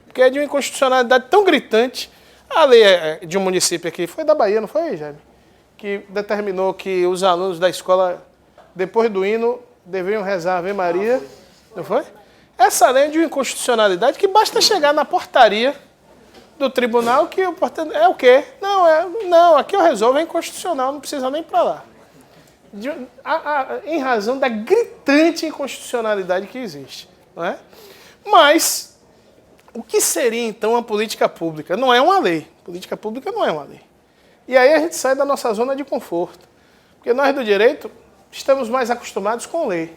Porque é de uma inconstitucionalidade tão gritante. A lei de um município aqui, foi da Bahia, não foi, Jaime? Que determinou que os alunos da escola, depois do hino, deveriam rezar Ave Maria. Não foi? Essa lei é de uma inconstitucionalidade que basta chegar na portaria do tribunal que o porteiro... É o quê? Não, aqui eu resolvo, é inconstitucional, não precisa nem ir para lá. Em razão da gritante inconstitucionalidade que existe. Não é? Mas, o que seria então a política pública? Não é uma lei. Política pública não é uma lei. E aí a gente sai da nossa zona de conforto. Porque nós do direito estamos mais acostumados com lei.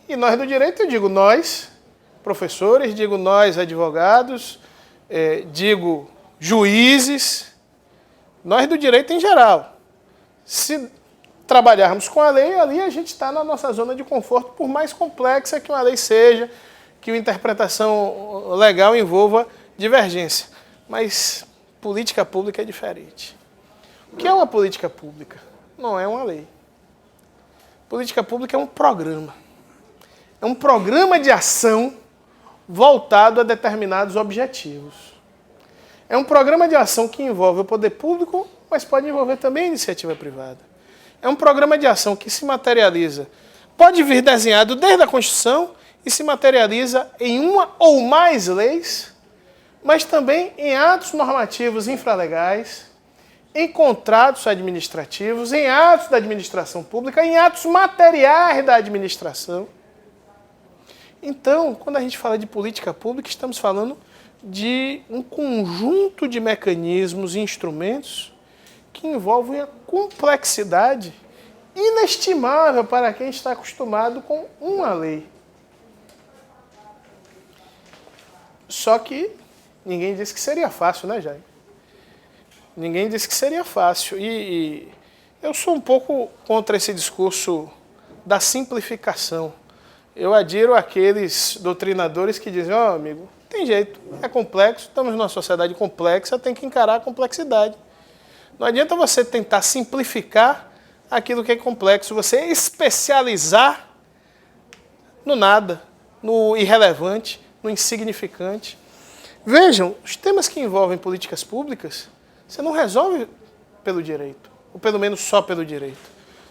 E nós do direito, eu digo nós, professores, digo nós, advogados, digo juízes, nós do direito em geral. Se trabalharmos com a lei, ali a gente está na nossa zona de conforto, por mais complexa que uma lei seja, que a interpretação legal envolva divergência. Mas política pública é diferente. O que é uma política pública? Não é uma lei. Política pública é um programa. É um programa de ação voltado a determinados objetivos. É um programa de ação que envolve o poder público, mas pode envolver também a iniciativa privada. É um programa de ação que se materializa, pode vir desenhado desde a Constituição e se materializa em uma ou mais leis, mas também em atos normativos infralegais, em contratos administrativos, em atos da administração pública, em atos materiais da administração. Então, quando a gente fala de política pública, estamos falando de um conjunto de mecanismos e instrumentos que envolvem a complexidade inestimável para quem está acostumado com uma lei. Só que ninguém disse que seria fácil, né, Jaime? Ninguém disse que seria fácil. E eu sou um pouco contra esse discurso da simplificação. Eu adiro aqueles doutrinadores que dizem, ó, amigo, tem jeito, é complexo, estamos numa sociedade complexa, tem que encarar a complexidade. Não adianta você tentar simplificar aquilo que é complexo, você especializar no nada, no irrelevante, no insignificante. Vejam, os temas que envolvem políticas públicas, você não resolve pelo direito, ou pelo menos só pelo direito.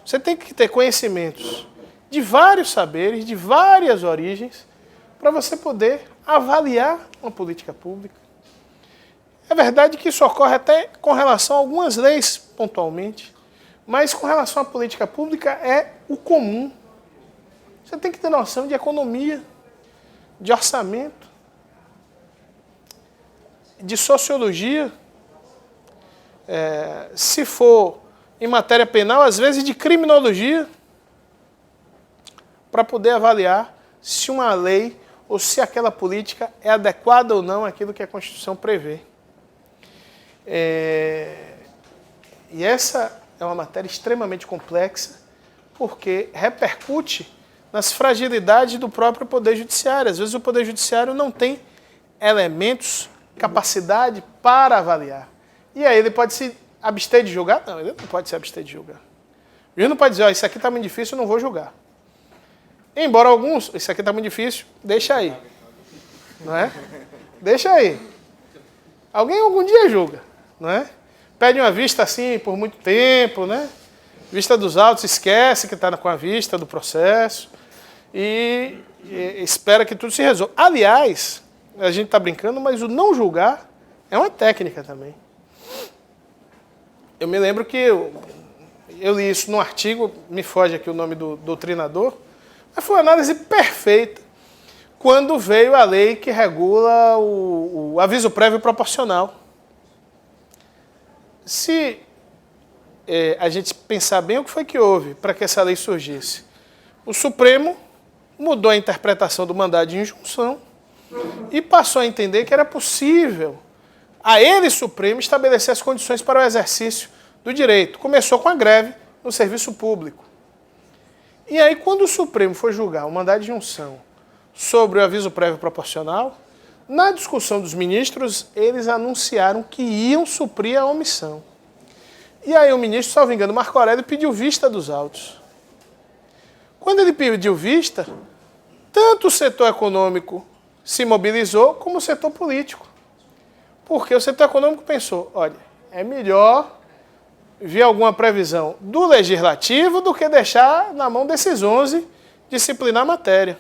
Você tem que ter conhecimentos de vários saberes, de várias origens, para você poder avaliar uma política pública. É verdade que isso ocorre até com relação a algumas leis, pontualmente, mas com relação à política pública é o comum. Você tem que ter noção de economia, de orçamento, de sociologia, se for em matéria penal, às vezes de criminologia, para poder avaliar se uma lei ou se aquela política é adequada ou não àquilo que a Constituição prevê. E essa é uma matéria extremamente complexa, porque repercute nas fragilidades do próprio Poder Judiciário. Às vezes o Poder Judiciário não tem elementos, capacidade para avaliar. E aí ele pode se abster de julgar? Não, ele não pode se abster de julgar. O juiz não pode dizer, ó, isso aqui está muito difícil, eu não vou julgar. Embora alguns, isso aqui está muito difícil, deixa aí. Não é? Deixa aí. Alguém algum dia julga, não é? Pede uma vista assim por muito tempo, né? Vista dos autos, esquece que está com a vista do processo e espera que tudo se resolva. Aliás, a gente está brincando, mas o não julgar é uma técnica também. Eu me lembro que eu li isso num artigo, me foge aqui o nome do doutrinador, mas foi uma análise perfeita quando veio a lei que regula o aviso prévio proporcional. Se a gente pensar bem o que foi que houve para que essa lei surgisse, o Supremo mudou a interpretação do mandado de injunção e passou a entender que era possível a ele, Supremo, estabelecer as condições para o exercício do direito. Começou com a greve no serviço público. E aí, quando o Supremo foi julgar o mandado de injunção sobre o aviso prévio proporcional, na discussão dos ministros, eles anunciaram que iam suprir a omissão. E aí o ministro, salvo engano, Marco Aurélio, pediu vista dos autos. Quando ele pediu vista, tanto o setor econômico se mobilizou, como o setor político. Porque o setor econômico pensou, olha, é melhor ver alguma previsão do legislativo do que deixar na mão desses 11 disciplinar a matéria.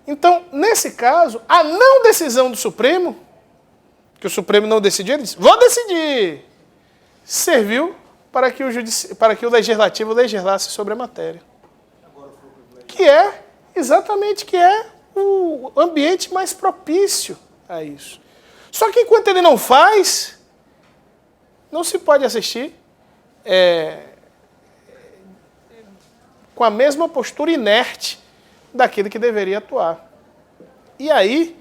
Então, nesse caso, a não decisão do Supremo, que o Supremo não decidiu, ele disse, vou decidir, serviu para que o legislativo legislasse sobre a matéria. Que é exatamente o ambiente mais propício a isso. Só que enquanto ele não faz, não se pode assistir com a mesma postura inerte daquele que deveria atuar. E aí,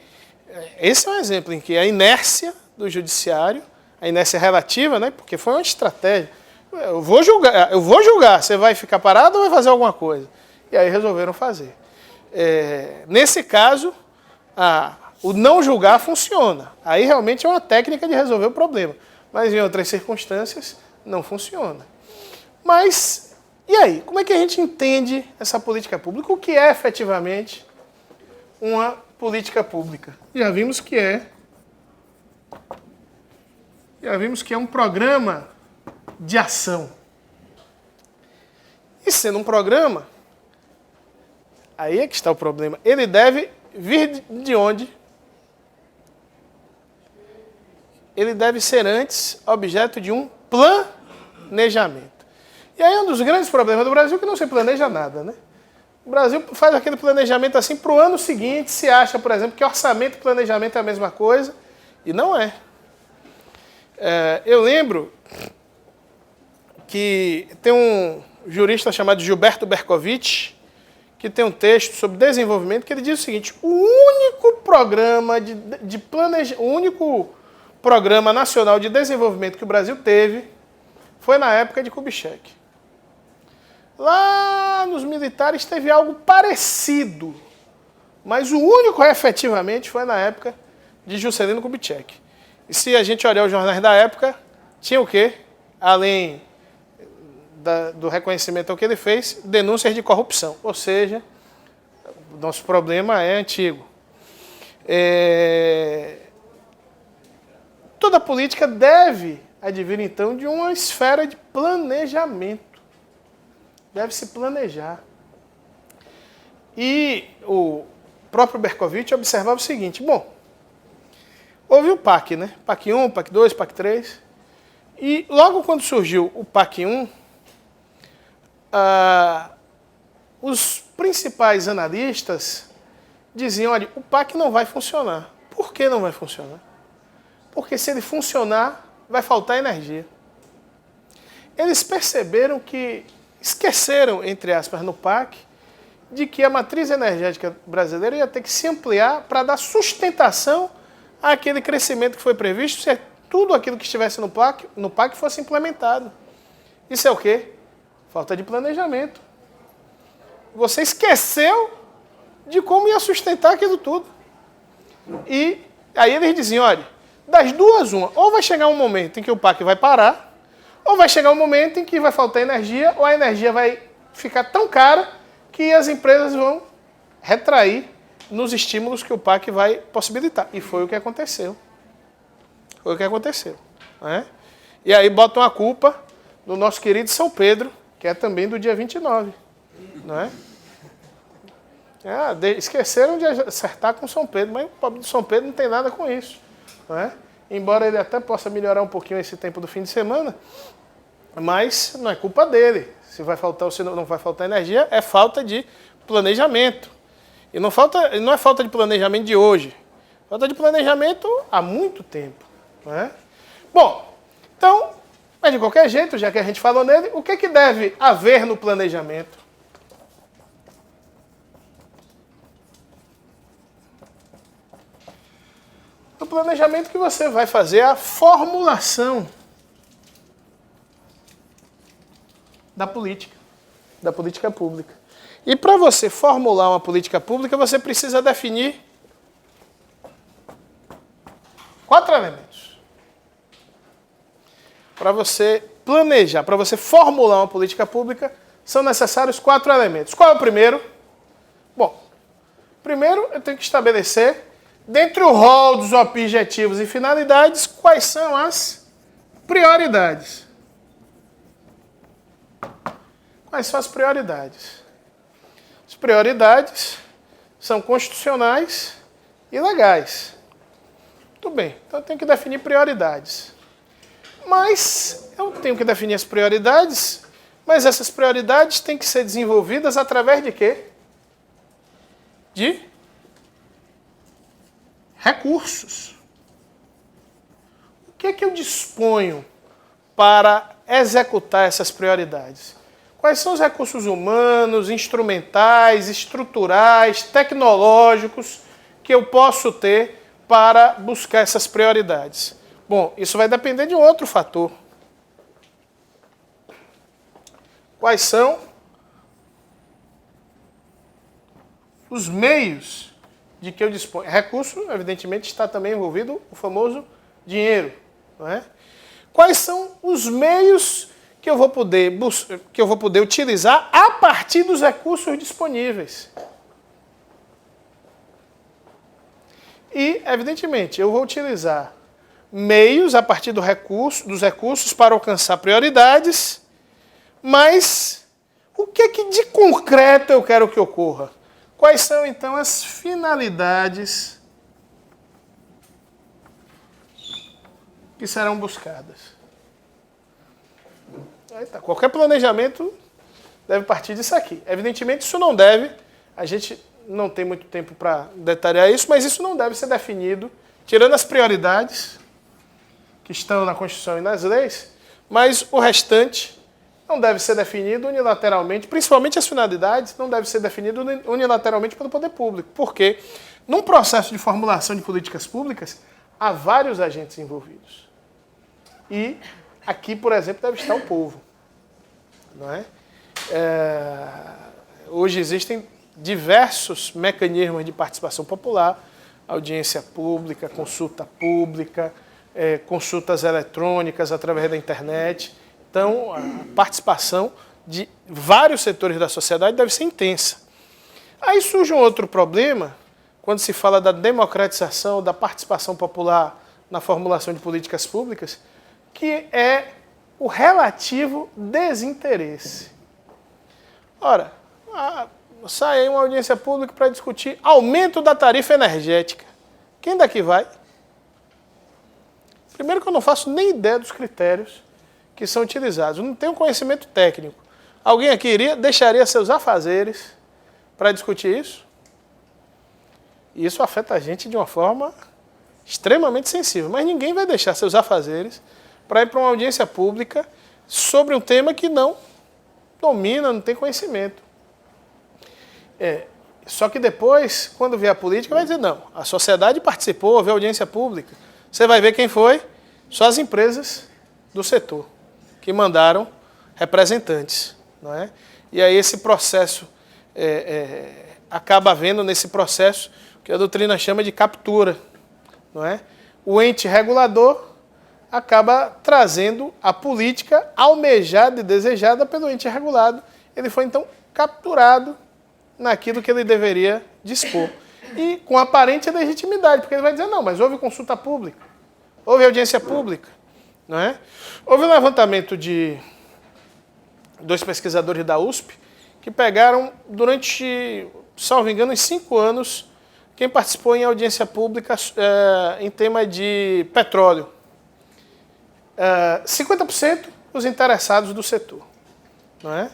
esse é um exemplo em que a inércia do judiciário, a inércia relativa, né, porque foi uma estratégia. Eu vou julgar, você vai ficar parado ou vai fazer alguma coisa? E aí resolveram fazer. Nesse caso, o não julgar funciona. Aí realmente é uma técnica de resolver o problema. Mas em outras circunstâncias, não funciona. Mas, e aí? Como é que a gente entende essa política pública? O que é efetivamente uma política pública? Já vimos que é um programa de ação. E sendo um programa, aí é que está o problema. Ele deve vir de onde? Ele deve ser antes objeto de um planejamento. E aí é um dos grandes problemas do Brasil que não se planeja nada, né? O Brasil faz aquele planejamento assim para o ano seguinte, se acha, por exemplo, que orçamento e planejamento é a mesma coisa, e não é. Eu lembro que tem um jurista chamado Gilberto Bercovitch, que tem um texto sobre desenvolvimento, que ele diz o seguinte, o único programa nacional de desenvolvimento que o Brasil teve foi na época de Kubitschek. Lá nos militares teve algo parecido, mas o único efetivamente foi na época de Juscelino Kubitschek. E se a gente olhar os jornais da época, tinha o quê? Além do reconhecimento ao que ele fez, denúncias de corrupção. Ou seja, o nosso problema é antigo. Toda política deve advir, então, de uma esfera de planejamento. Deve se planejar. E o próprio Berkovitch observava o seguinte, bom, houve o PAC, né? PAC 1, PAC 2, PAC 3. E logo quando surgiu o PAC 1, os principais analistas diziam, olha, o PAC não vai funcionar. Por que não vai funcionar? Porque se ele funcionar, vai faltar energia. Eles perceberam que, esqueceram, entre aspas, no PAC, de que a matriz energética brasileira ia ter que se ampliar para dar sustentação àquele crescimento que foi previsto, se tudo aquilo que estivesse no PAC fosse implementado. Isso é o quê? Falta de planejamento. Você esqueceu de como ia sustentar aquilo tudo. E aí eles diziam, olha, das duas, uma, ou vai chegar um momento em que o PAC vai parar, ou vai chegar um momento em que vai faltar energia, ou a energia vai ficar tão cara que as empresas vão retrair nos estímulos que o PAC vai possibilitar. E foi o que aconteceu. Foi o que aconteceu. Né? E aí botam a culpa no nosso querido São Pedro, que é também do dia 29. Né? Esqueceram de acertar com São Pedro, mas o pobre de São Pedro não tem nada com isso. Né? Embora ele até possa melhorar um pouquinho esse tempo do fim de semana, mas não é culpa dele. Se vai faltar ou se não vai faltar energia, é falta de planejamento. E não é falta de planejamento de hoje. Falta de planejamento há muito tempo. Né? Bom, então, mas de qualquer jeito, já que a gente falou nele, o que deve haver no planejamento? No planejamento que você vai fazer a formulação da política pública. E para você formular uma política pública, você precisa definir 4 elementos. Para você planejar, para você formular uma política pública, são necessários 4 elementos. Qual é o primeiro? Bom, primeiro eu tenho que estabelecer, dentre o rol dos objetivos e finalidades, quais são as prioridades. Quais são as prioridades? As prioridades são constitucionais e legais. Muito bem, então eu tenho que definir prioridades. Mas eu tenho que definir as prioridades, mas essas prioridades têm que ser desenvolvidas através de quê? De recursos. O que é que eu disponho para executar essas prioridades? Quais são os recursos humanos, instrumentais, estruturais, tecnológicos que eu posso ter para buscar essas prioridades? Bom, isso vai depender de um outro fator. Quais são os meios de que eu disponho? Recurso, evidentemente, está também envolvido o famoso dinheiro. Não é? Quais são os meios que eu vou poder utilizar a partir dos recursos disponíveis? E, evidentemente, eu vou utilizar meios a partir dos recursos para alcançar prioridades, mas o que de concreto eu quero que ocorra? Quais são, então, as finalidades que serão buscadas? Qualquer planejamento deve partir disso aqui. Evidentemente, isso não deve, a gente não tem muito tempo para detalhar isso, mas isso não deve ser definido, tirando as prioridades que estão na Constituição e nas leis, mas o restante não deve ser definido unilateralmente, principalmente as finalidades, não deve ser definido unilateralmente pelo poder público. Porque num processo de formulação de políticas públicas, há vários agentes envolvidos. E aqui, por exemplo, deve estar o povo. Não é? Hoje existem diversos mecanismos de participação popular, audiência pública, consultas eletrônicas através da internet. Então, a participação de vários setores da sociedade deve ser intensa. Aí surge um outro problema, quando se fala da democratização, da participação popular na formulação de políticas públicas, que é o relativo desinteresse. Ora, sai aí uma audiência pública para discutir aumento da tarifa energética. Quem daqui vai? Primeiro que eu não faço nem ideia dos critérios que são utilizados. Eu não tenho conhecimento técnico. Alguém aqui deixaria seus afazeres para discutir isso? E isso afeta a gente de uma forma extremamente sensível. Mas ninguém vai deixar seus afazeres para ir para uma audiência pública sobre um tema que não domina, não tem conhecimento. Só que depois, quando vier a política, vai dizer, não, a sociedade participou, houve audiência pública. Você vai ver quem foi? Só as empresas do setor que mandaram representantes. Não é? E aí esse processo acaba havendo nesse processo que a doutrina chama de captura. Não é? O ente regulador acaba trazendo a política almejada e desejada pelo ente regulado. Ele foi então capturado naquilo que ele deveria dispor. E com aparente legitimidade, porque ele vai dizer, não, mas houve consulta pública, houve audiência pública. Não é? Houve um levantamento de 2 pesquisadores da USP que pegaram durante, salvo engano, em 5 anos, quem participou em audiência pública em tema de petróleo. 50% os interessados do setor. Não é?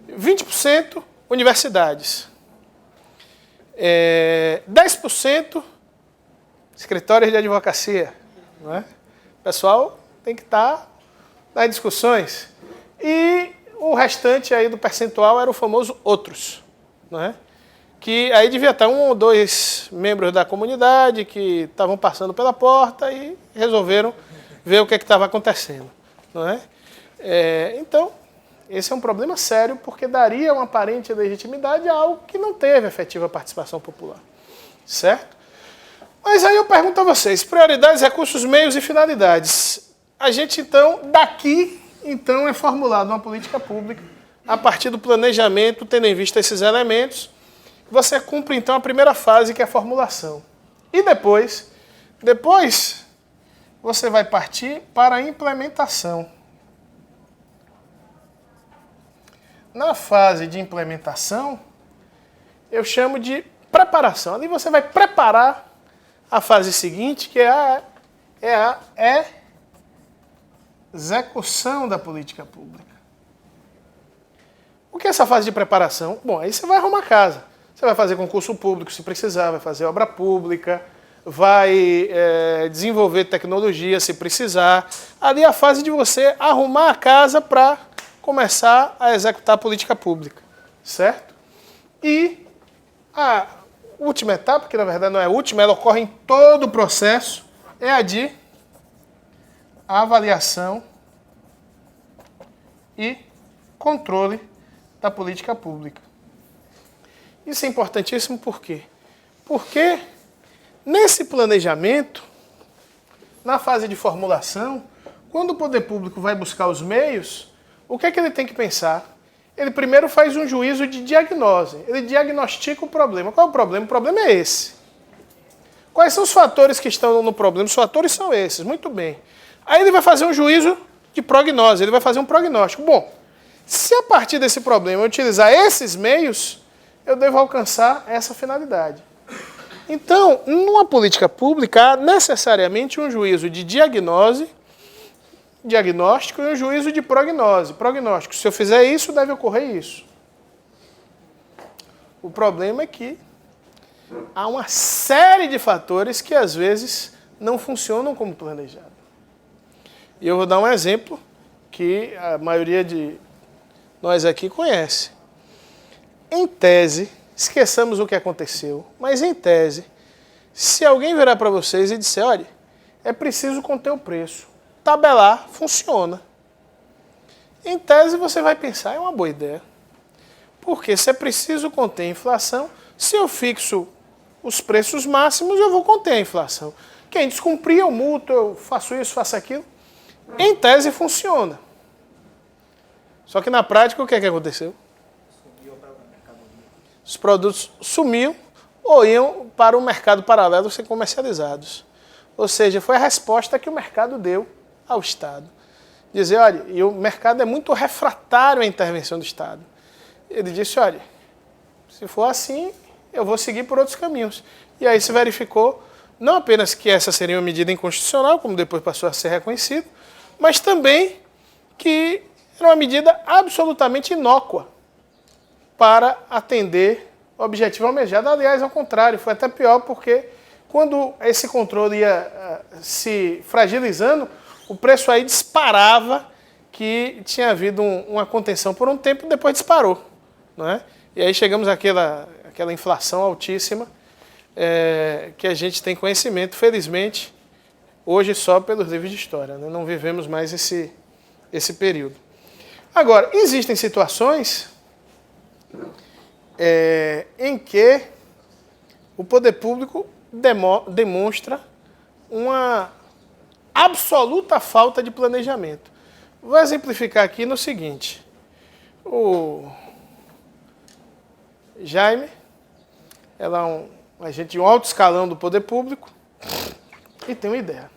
20% universidades. 10% escritórios de advocacia. Não é? O pessoal tem que estar nas discussões. E o restante aí do percentual era o famoso outros. Não é? Que aí devia estar 1 ou 2 membros da comunidade que estavam passando pela porta e resolveram ver o que estava acontecendo. Não é? Então, esse é um problema sério, porque daria uma aparente legitimidade a algo que não teve efetiva participação popular. Certo? Mas aí eu pergunto a vocês, prioridades, recursos, meios e finalidades. A gente, então, daqui, então, é formulado uma política pública a partir do planejamento, tendo em vista esses elementos. Você cumpre, então, a primeira fase, que é a formulação. E depois você vai partir para a implementação. Na fase de implementação, eu chamo de preparação. Ali você vai preparar a fase seguinte, que é a execução da política pública. O que é essa fase de preparação? Bom, aí você vai arrumar casa. Você vai fazer concurso público se precisar, vai fazer obra pública, vai desenvolver tecnologia se precisar. Ali é a fase de você arrumar a casa para começar a executar a política pública, certo? E a última etapa, que na verdade não é a última, ela ocorre em todo o processo, é a de avaliação e controle da política pública. Isso é importantíssimo por quê? Porque nesse planejamento, na fase de formulação, quando o poder público vai buscar os meios, o que é que ele tem que pensar? Ele primeiro faz um juízo de diagnose. Ele diagnostica o problema. Qual é o problema? O problema é esse. Quais são os fatores que estão no problema? Os fatores são esses. Muito bem. Aí ele vai fazer um juízo de prognose. Ele vai fazer um prognóstico. Bom, se a partir desse problema eu utilizar esses meios, eu devo alcançar essa finalidade. Então, numa política pública, há necessariamente um juízo de diagnóstico e um juízo de prognose. Prognóstico, se eu fizer isso, deve ocorrer isso. O problema é que há uma série de fatores que às vezes não funcionam como planejado. E eu vou dar um exemplo que a maioria de nós aqui conhece. Em tese, esqueçamos o que aconteceu, mas em tese, se alguém virar para vocês e disser, olha, é preciso conter o preço, tabelar funciona. Em tese você vai pensar, é uma boa ideia. Porque se é preciso conter a inflação, se eu fixo os preços máximos, eu vou conter a inflação. Quem descumprir, eu multo, eu faço isso, faço aquilo. Em tese, funciona. Só que na prática, o que é que aconteceu? Os produtos sumiam ou iam para o mercado paralelo ser comercializados. Ou seja, foi a resposta que o mercado deu ao Estado. Dizer, olha, e o mercado é muito refratário à intervenção do Estado. Ele disse, olha, se for assim, eu vou seguir por outros caminhos. E aí se verificou, não apenas que essa seria uma medida inconstitucional, como depois passou a ser reconhecido, mas também que era uma medida absolutamente inócua para atender o objetivo almejado. Aliás, ao contrário, foi até pior, porque quando esse controle ia se fragilizando, o preço aí disparava, que tinha havido uma contenção por um tempo e depois disparou. Não é? E aí chegamos àquela inflação altíssima que a gente tem conhecimento, felizmente, hoje só pelos livros de história. Né? Não vivemos mais esse período. Agora, existem situações em que o poder público demonstra uma absoluta falta de planejamento. Vou exemplificar aqui no seguinte. O Jaime, ela é um agente de um alto escalão do poder público e tem uma ideia.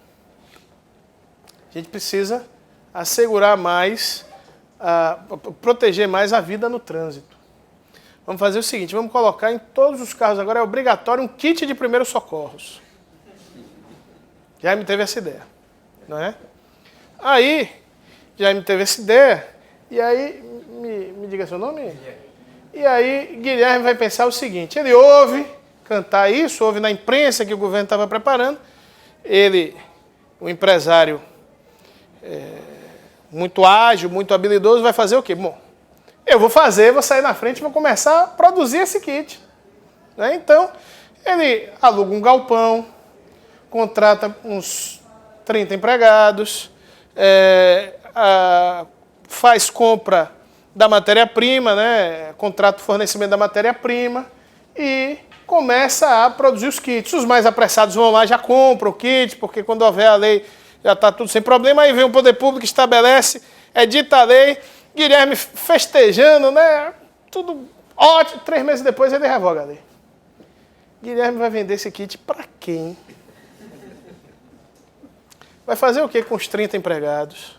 A gente precisa assegurar mais, proteger mais a vida no trânsito. Vamos fazer o seguinte, vamos colocar em todos os carros agora, é obrigatório um kit de primeiros socorros. Jaime teve essa ideia, não é? Aí, Jaime teve essa ideia, e aí, me diga seu nome? E aí, Guilherme vai pensar o seguinte, ele ouve cantar isso, ouve na imprensa que o governo estava preparando, ele, o empresário muito ágil, muito habilidoso, vai fazer o quê? Bom, eu vou sair na frente e vou começar a produzir esse kit. Né? Então, ele aluga um galpão, contrata uns 30 empregados, faz compra da matéria-prima, né? Contrata o fornecimento da matéria-prima e começa a produzir os kits. Os mais apressados vão lá e já compram o kit, porque quando houver a lei já está tudo sem problema. Aí vem o poder público, estabelece, edita a lei, Guilherme festejando, né? Tudo ótimo. 3 meses depois ele revoga a lei. Guilherme vai vender esse kit para quem? Vai fazer o que com os 30 empregados?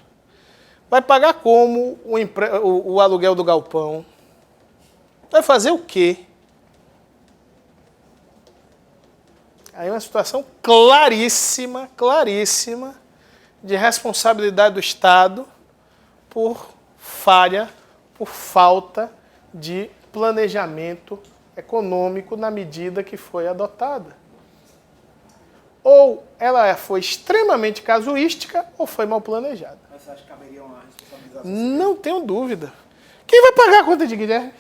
Vai pagar como o aluguel do galpão? Vai fazer o quê? Aí é uma situação claríssima, claríssima, de responsabilidade do Estado por falha, por falta de planejamento econômico na medida que foi adotada. Ou ela foi extremamente casuística ou foi mal planejada. Mas você acha que caberia uma responsabilização? Não tenho dúvida. Quem vai pagar a conta de Guilherme?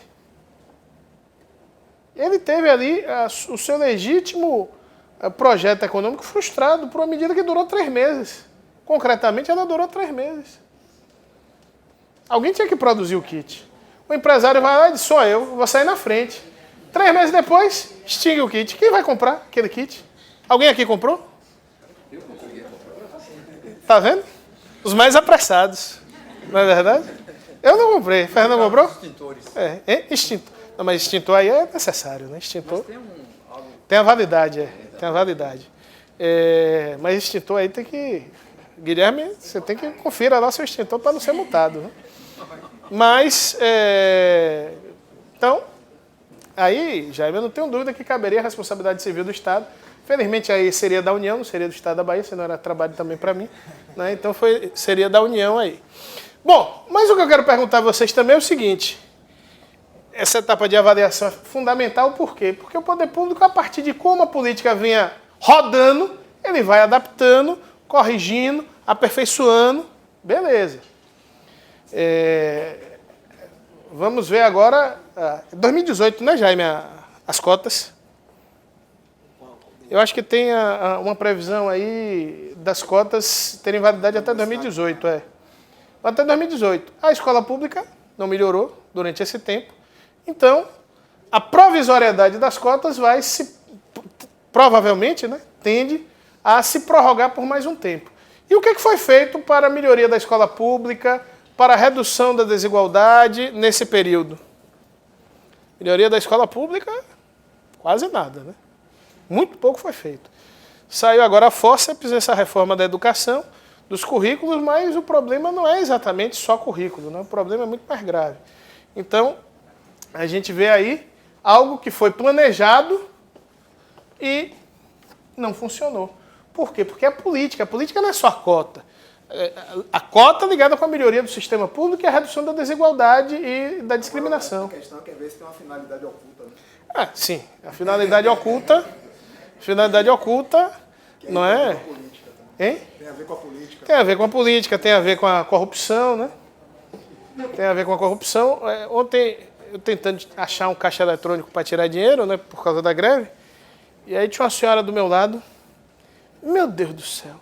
Ele teve ali o seu legítimo projeto econômico frustrado por uma medida que durou 3 meses. Concretamente, ela durou 3 meses. Alguém tinha que produzir o kit. O empresário vai lá e diz, sou eu, vou sair na frente. 3 meses depois, extingue o kit. Quem vai comprar aquele kit? Alguém aqui comprou? Eu consegui comprar. Tá vendo? Os mais apressados. Não é verdade? Eu não comprei. Fernando comprou? Extintores. Extintor. Não, mas extintor aí é necessário, né? Extintor. Mas tem algo... Tem a validade, tem a validade. Mas extintor aí tem que... Guilherme, você tem que conferir lá seu extintor para não ser multado. Né? Mas, então, aí, Jaime, eu não tenho dúvida que caberia a responsabilidade civil do Estado. Felizmente aí seria da União, não seria do Estado da Bahia, senão era trabalho também para mim. Né? Então seria da União aí. Bom, mas o que eu quero perguntar a vocês também é o seguinte. Essa etapa de avaliação é fundamental, por quê? Porque o poder público, a partir de como a política venha rodando, ele vai adaptando, corrigindo, aperfeiçoando, beleza. Vamos ver agora, 2018, né, Jaime, as cotas. Eu acho que tem uma previsão aí das cotas terem validade até 2018, Até 2018. A escola pública não melhorou durante esse tempo. Então, a provisoriedade das cotas vai provavelmente, né, tende a se prorrogar por mais um tempo. E o que foi feito para a melhoria da escola pública, para a redução da desigualdade nesse período? Melhoria da escola pública, quase nada, né? Muito pouco foi feito. Saiu agora a fórceps, essa reforma da educação, dos currículos, mas o problema não é exatamente só currículo, né? O problema é muito mais grave. Então, a gente vê aí algo que foi planejado e não funcionou. Por quê? Porque a política não é só a cota. A cota ligada com a melhoria do sistema público e a redução da desigualdade e da discriminação. A questão é que às vezes tem uma finalidade oculta, né? Ah, sim. A finalidade oculta não é... Política também. Hein? Tem a ver com a política. Tem a ver com a política, tem a ver com a corrupção, né? Tem a ver com a corrupção. Ontem, eu tentando achar um caixa eletrônico para tirar dinheiro, né, por causa da greve, e aí tinha uma senhora do meu lado. Meu Deus do céu.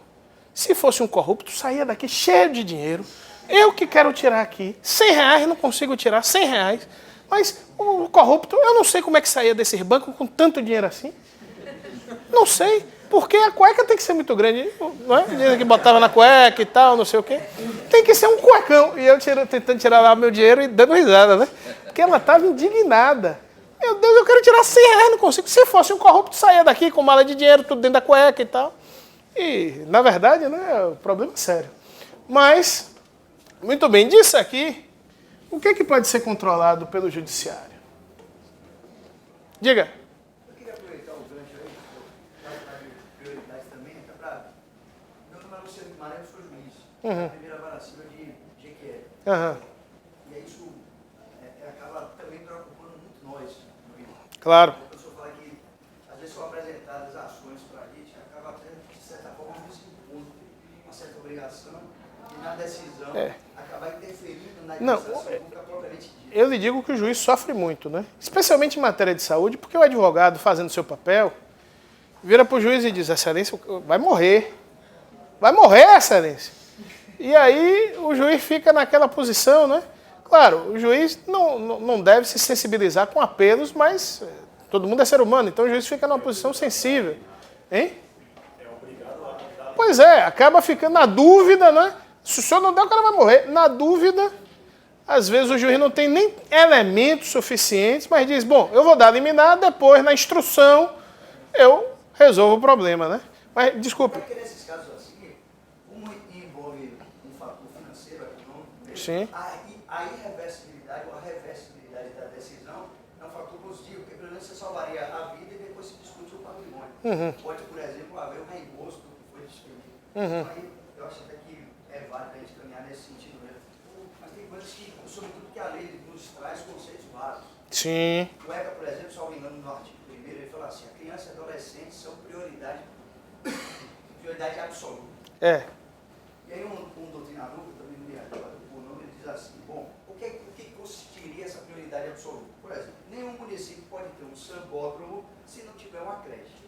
Se fosse um corrupto, saía daqui cheio de dinheiro. Eu que quero tirar aqui R$100, não consigo tirar R$100. Mas o corrupto, eu não sei como é que saía desses bancos com tanto dinheiro assim. Não sei. Porque a cueca tem que ser muito grande, não é? Dizem que botava na cueca e tal, não sei o quê. Tem que ser um cuecão. E eu tentando tirar lá meu dinheiro e dando risada, né? Porque ela estava indignada. Meu Deus, eu quero tirar R$100, não consigo. Se fosse um corrupto, saía daqui com mala de dinheiro, tudo dentro da cueca e tal. E, na verdade, né, o problema é sério. Mas, muito bem, disso aqui, o que pode ser controlado pelo judiciário? Diga. Eu queria aproveitar o gancho aí, para prioridades também, até para... Meu nome é Luciano Guimarães, eu sou juiz, da primeira vara civil de Jequié. E aí isso acaba também preocupando muito nós. Claro. A pessoa fala que, às vezes, são apresentadas ações para a gente, acaba tendo, de certa forma, uma certa obrigação, e na decisão, acabar interferindo na administração pública propriamente dita. Eu lhe digo que o juiz sofre muito, né? Especialmente em matéria de saúde, porque o advogado, fazendo seu papel, vira para o juiz e diz: Excelência, vai morrer. Vai morrer, Excelência. E aí o juiz fica naquela posição, né? Claro, o juiz não deve se sensibilizar com apelos, mas todo mundo é ser humano, então o juiz fica numa posição sensível. Hein? Pois é, acaba ficando na dúvida, né? Se o senhor não der, o cara vai morrer. Na dúvida, às vezes o juiz não tem nem elementos suficientes, mas diz: bom, eu vou dar liminar, depois na instrução eu resolvo o problema, né? Mas, desculpe. Porque nesses casos assim, como envolve um fator financeiro, econômico, Sim. a irreversibilidade ou a reversibilidade da decisão é um fator positivo, porque pelo menos você salvaria a vida e depois se discute o patrimônio. Pode, por exemplo, haver um reembolso do que foi despendido. Então, aí, eu acho até que é válido a gente caminhar nesse sentido mesmo. Mas tem coisas que, sobretudo, que a lei nos traz conceitos vários. Sim. O ECA, por exemplo, salvo engano, no artigo 1º, ele fala assim: a criança e adolescente são prioridade absoluta. E aí um doutrinador, que também não me recordo por nome, ele diz assim: bom, o que consistiria essa prioridade absoluta? Por exemplo, nenhum município pode ter um sambódromo se não tiver uma creche.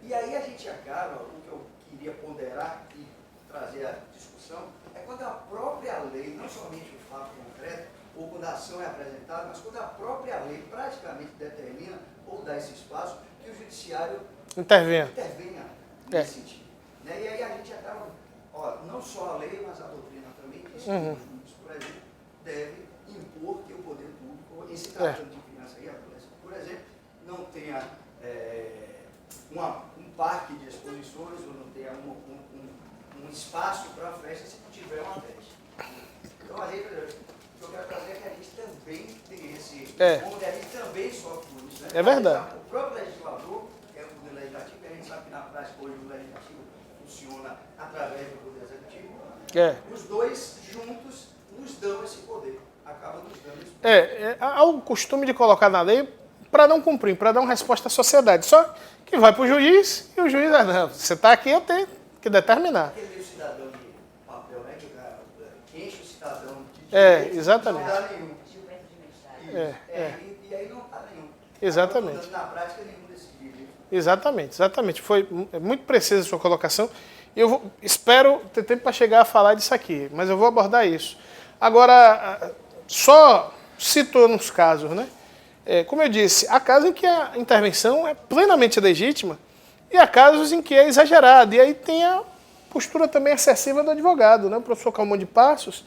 E aí a gente acaba, o que eu queria ponderar e trazer a discussão, é quando a própria lei, não somente o fato concreto, ou quando a ação é apresentada, mas quando a própria lei praticamente determina ou dá esse espaço, que o judiciário intervenha nesse sentido. Né? E aí a gente acaba, não só a lei, mas a doutrina também, que os juízes, por exemplo, devem impor que o poder público, em se tratando de criança e adolescente, por exemplo, não tenha um parque de exposições ou não tenha um espaço para festa se não tiver uma creche. Então, aí, o que eu quero trazer é que a gente também tem esse... onde a gente também sofre com isso. Né? É verdade. O próprio legislador, que é o poder legislativo, que a gente sabe que na prática hoje o legislativo funciona através do poder executivo, os dois juntos nos dão esse poder. Acabam nos dando esse poder. Há o costume de colocar na lei para não cumprir, para dar uma resposta à sociedade. Só que vai para o juiz e o juiz, não, você está aqui, eu tenho que determinar. Aquele meio cidadão de papel, né, que o cara enche o cidadão de exatamente. Não dá nenhum. E aí não dá nenhum. Exatamente. Não dá na prática nenhum desses direitos. Exatamente. Foi muito precisa a sua colocação. E eu espero ter tempo para chegar a falar disso aqui, mas eu vou abordar isso. Agora, só citou nos casos, né? Como eu disse, há casos em que a intervenção é plenamente legítima e há casos em que é exagerado. E aí tem a postura também excessiva do advogado, né? O professor Calmon de Passos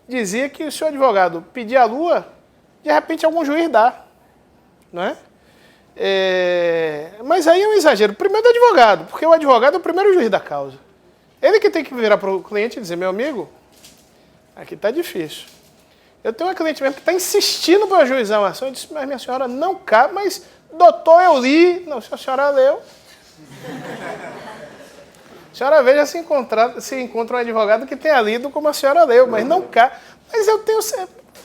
dizia que se o advogado pedir a lua, de repente algum juiz dá, né? Mas aí é um exagero. Primeiro do advogado, porque o advogado é o primeiro juiz da causa. Ele que tem que virar para o cliente e dizer, meu amigo, aqui está difícil. Eu tenho uma cliente mesmo que está insistindo para ajuizar uma ação. Eu disse, mas minha senhora, não cabe, mas doutor, eu li. Não, se a senhora leu. A senhora veja se encontra um advogado que tenha lido como a senhora leu, mas não cabe. Mas eu tenho...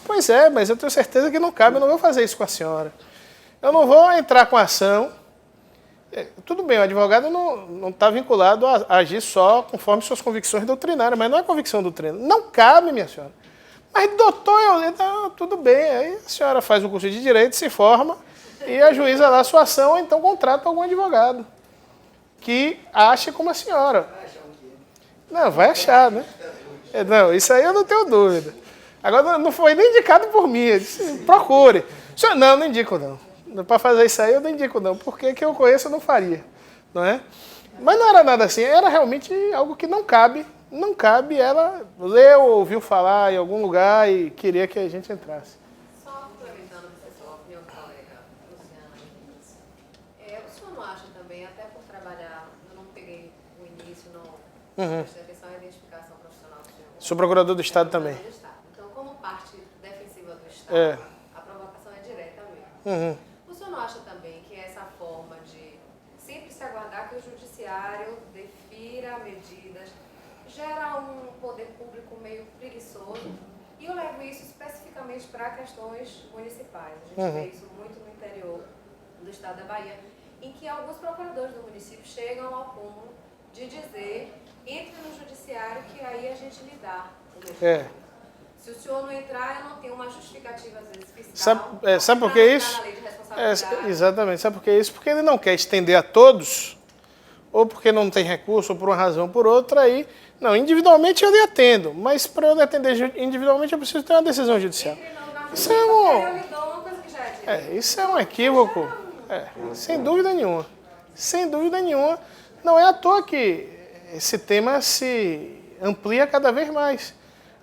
Pois é, mas eu tenho certeza que não cabe, eu não vou fazer isso com a senhora. Eu não vou entrar com a ação. Tudo bem, o advogado não está vinculado a agir só conforme suas convicções doutrinárias, mas não é convicção doutrinária. Não cabe, minha senhora. Mas, doutor, tudo bem. Aí a senhora faz o curso de Direito, se forma e ajuiza lá a sua ação, ou então contrata algum advogado que ache como a senhora. Não, vai achar, né? Não, isso aí eu não tenho dúvida. Agora, não foi nem indicado por mim. Eu disse, procure. Não indico, não. Para fazer isso aí eu não indico, não. Porque que eu conheço eu não faria. Não é? Mas não era nada assim. Era realmente algo que não cabe. Não cabe. Ela leu, ouviu falar em algum lugar e queria que a gente entrasse. Só complementando a sua opinião, colega Luciana, o senhor não acha também, até por trabalhar, eu não peguei o início, não prestei atenção à identificação profissional do senhor. Sou procurador do Estado também. Então, como parte defensiva do Estado, a provocação é direta mesmo. O senhor não acha também que essa forma de sempre se aguardar que o judiciário defira medidas gera um poder público meio preguiçoso? E eu levo isso especificamente para questões municipais. A gente vê isso muito no interior do estado da Bahia, em que alguns procuradores do município chegam ao ponto de dizer, entre no judiciário que aí a gente lhe dá o meu Se o senhor não entrar, eu não tenho uma justificativa, às vezes, fiscal. Sabe por que isso? Exatamente. Sabe por que isso? Porque ele não quer estender a todos, ou porque não tem recurso, ou por uma razão ou por outra, aí... Não, individualmente eu lhe atendo, mas para eu lhe atender individualmente eu preciso ter uma decisão judicial. Isso é um equívoco. Sem dúvida nenhuma. Sem dúvida nenhuma. Não é à toa que esse tema se amplia cada vez mais.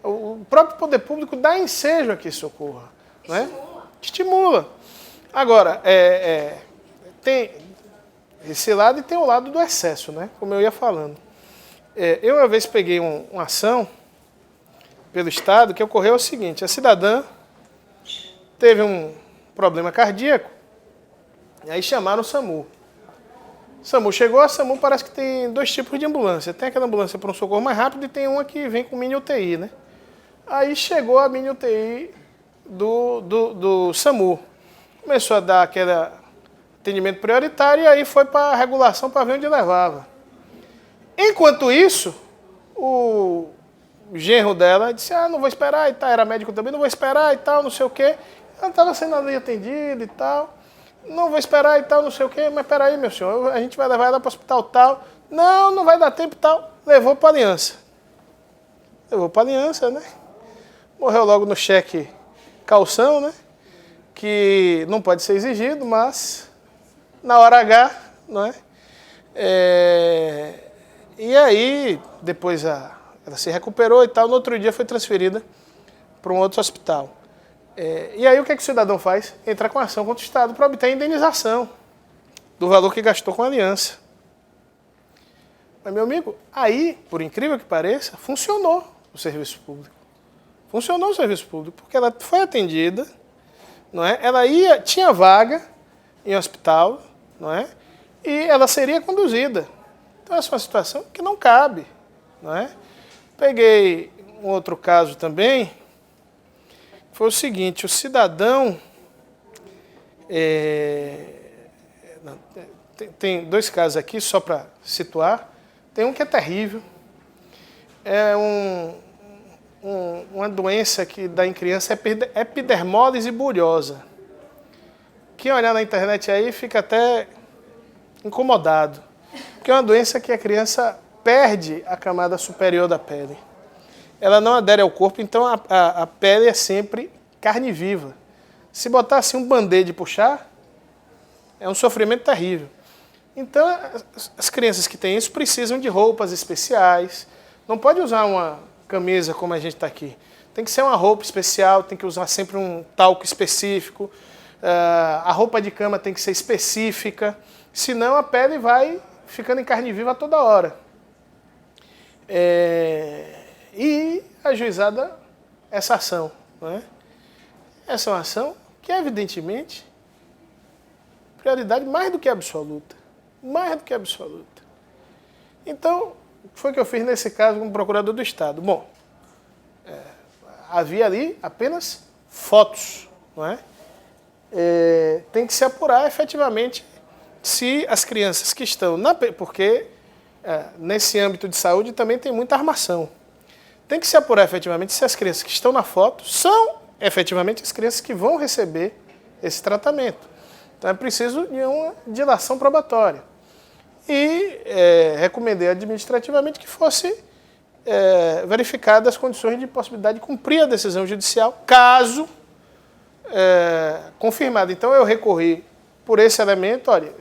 O próprio poder público dá ensejo a que isso ocorra. Estimula. Agora, tem esse lado e tem o lado do excesso, né? Como eu ia falando. Eu uma vez peguei uma ação pelo Estado que ocorreu o seguinte, a cidadã teve um problema cardíaco e aí chamaram o SAMU. O SAMU chegou, a SAMU parece que tem 2 tipos de ambulância. Tem aquela ambulância para um socorro mais rápido e tem uma que vem com mini UTI, né? Aí chegou a mini UTI do SAMU. Começou a dar aquele atendimento prioritário e aí foi para a regulação para ver onde levava. Enquanto isso, o genro dela disse, não vou esperar e tal, era médico também, não vou esperar e tal, não sei o quê. Ela estava sendo ali atendida e tal, não vou esperar e tal, não sei o quê, mas peraí, meu senhor, a gente vai levar ela para o hospital tal. Não vai dar tempo e tal. Levou para a Aliança. Né? Morreu logo no cheque calção, né? Que não pode ser exigido, mas na hora H, não é? E aí, depois ela se recuperou e tal, no outro dia foi transferida para um outro hospital. E aí o que o cidadão faz? Entra com ação contra o Estado para obter a indenização do valor que gastou com a Aliança. Mas, meu amigo, aí, por incrível que pareça, funcionou o serviço público. Funcionou o serviço público, porque ela foi atendida, não é? Ela tinha vaga em hospital, não é? E ela seria conduzida. Então, essa é uma situação que não cabe, não é? Peguei um outro caso também, foi o seguinte, o cidadão... Tem 2 casos aqui, só para situar. Tem um que é terrível. É uma doença que dá em criança, epidermólise bulhosa. Quem olhar na internet aí fica até incomodado. Porque é uma doença que a criança perde a camada superior da pele. Ela não adere ao corpo, então a pele é sempre carne viva. Se botar assim um band-aid e puxar, é um sofrimento terrível. Então, as crianças que têm isso precisam de roupas especiais. Não pode usar uma camisa como a gente está aqui. Tem que ser uma roupa especial, tem que usar sempre um talco específico. A roupa de cama tem que ser específica, senão a pele vai ficando em carne viva toda hora. E ajuizada essa ação. Não é? Essa é uma ação que é, evidentemente, prioridade mais do que absoluta. Mais do que absoluta. Então, o que foi que eu fiz nesse caso como procurador do Estado? Bom, havia ali apenas fotos, não é? Tem que se apurar efetivamente se as crianças que estão porque nesse âmbito de saúde também tem muita armação. Tem que se apurar efetivamente se as crianças que estão na foto são efetivamente as crianças que vão receber esse tratamento. Então é preciso de uma dilação probatória. E recomendei administrativamente que fosse verificadas as condições de possibilidade de cumprir a decisão judicial, caso confirmada. Então eu recorri por esse elemento. Olha,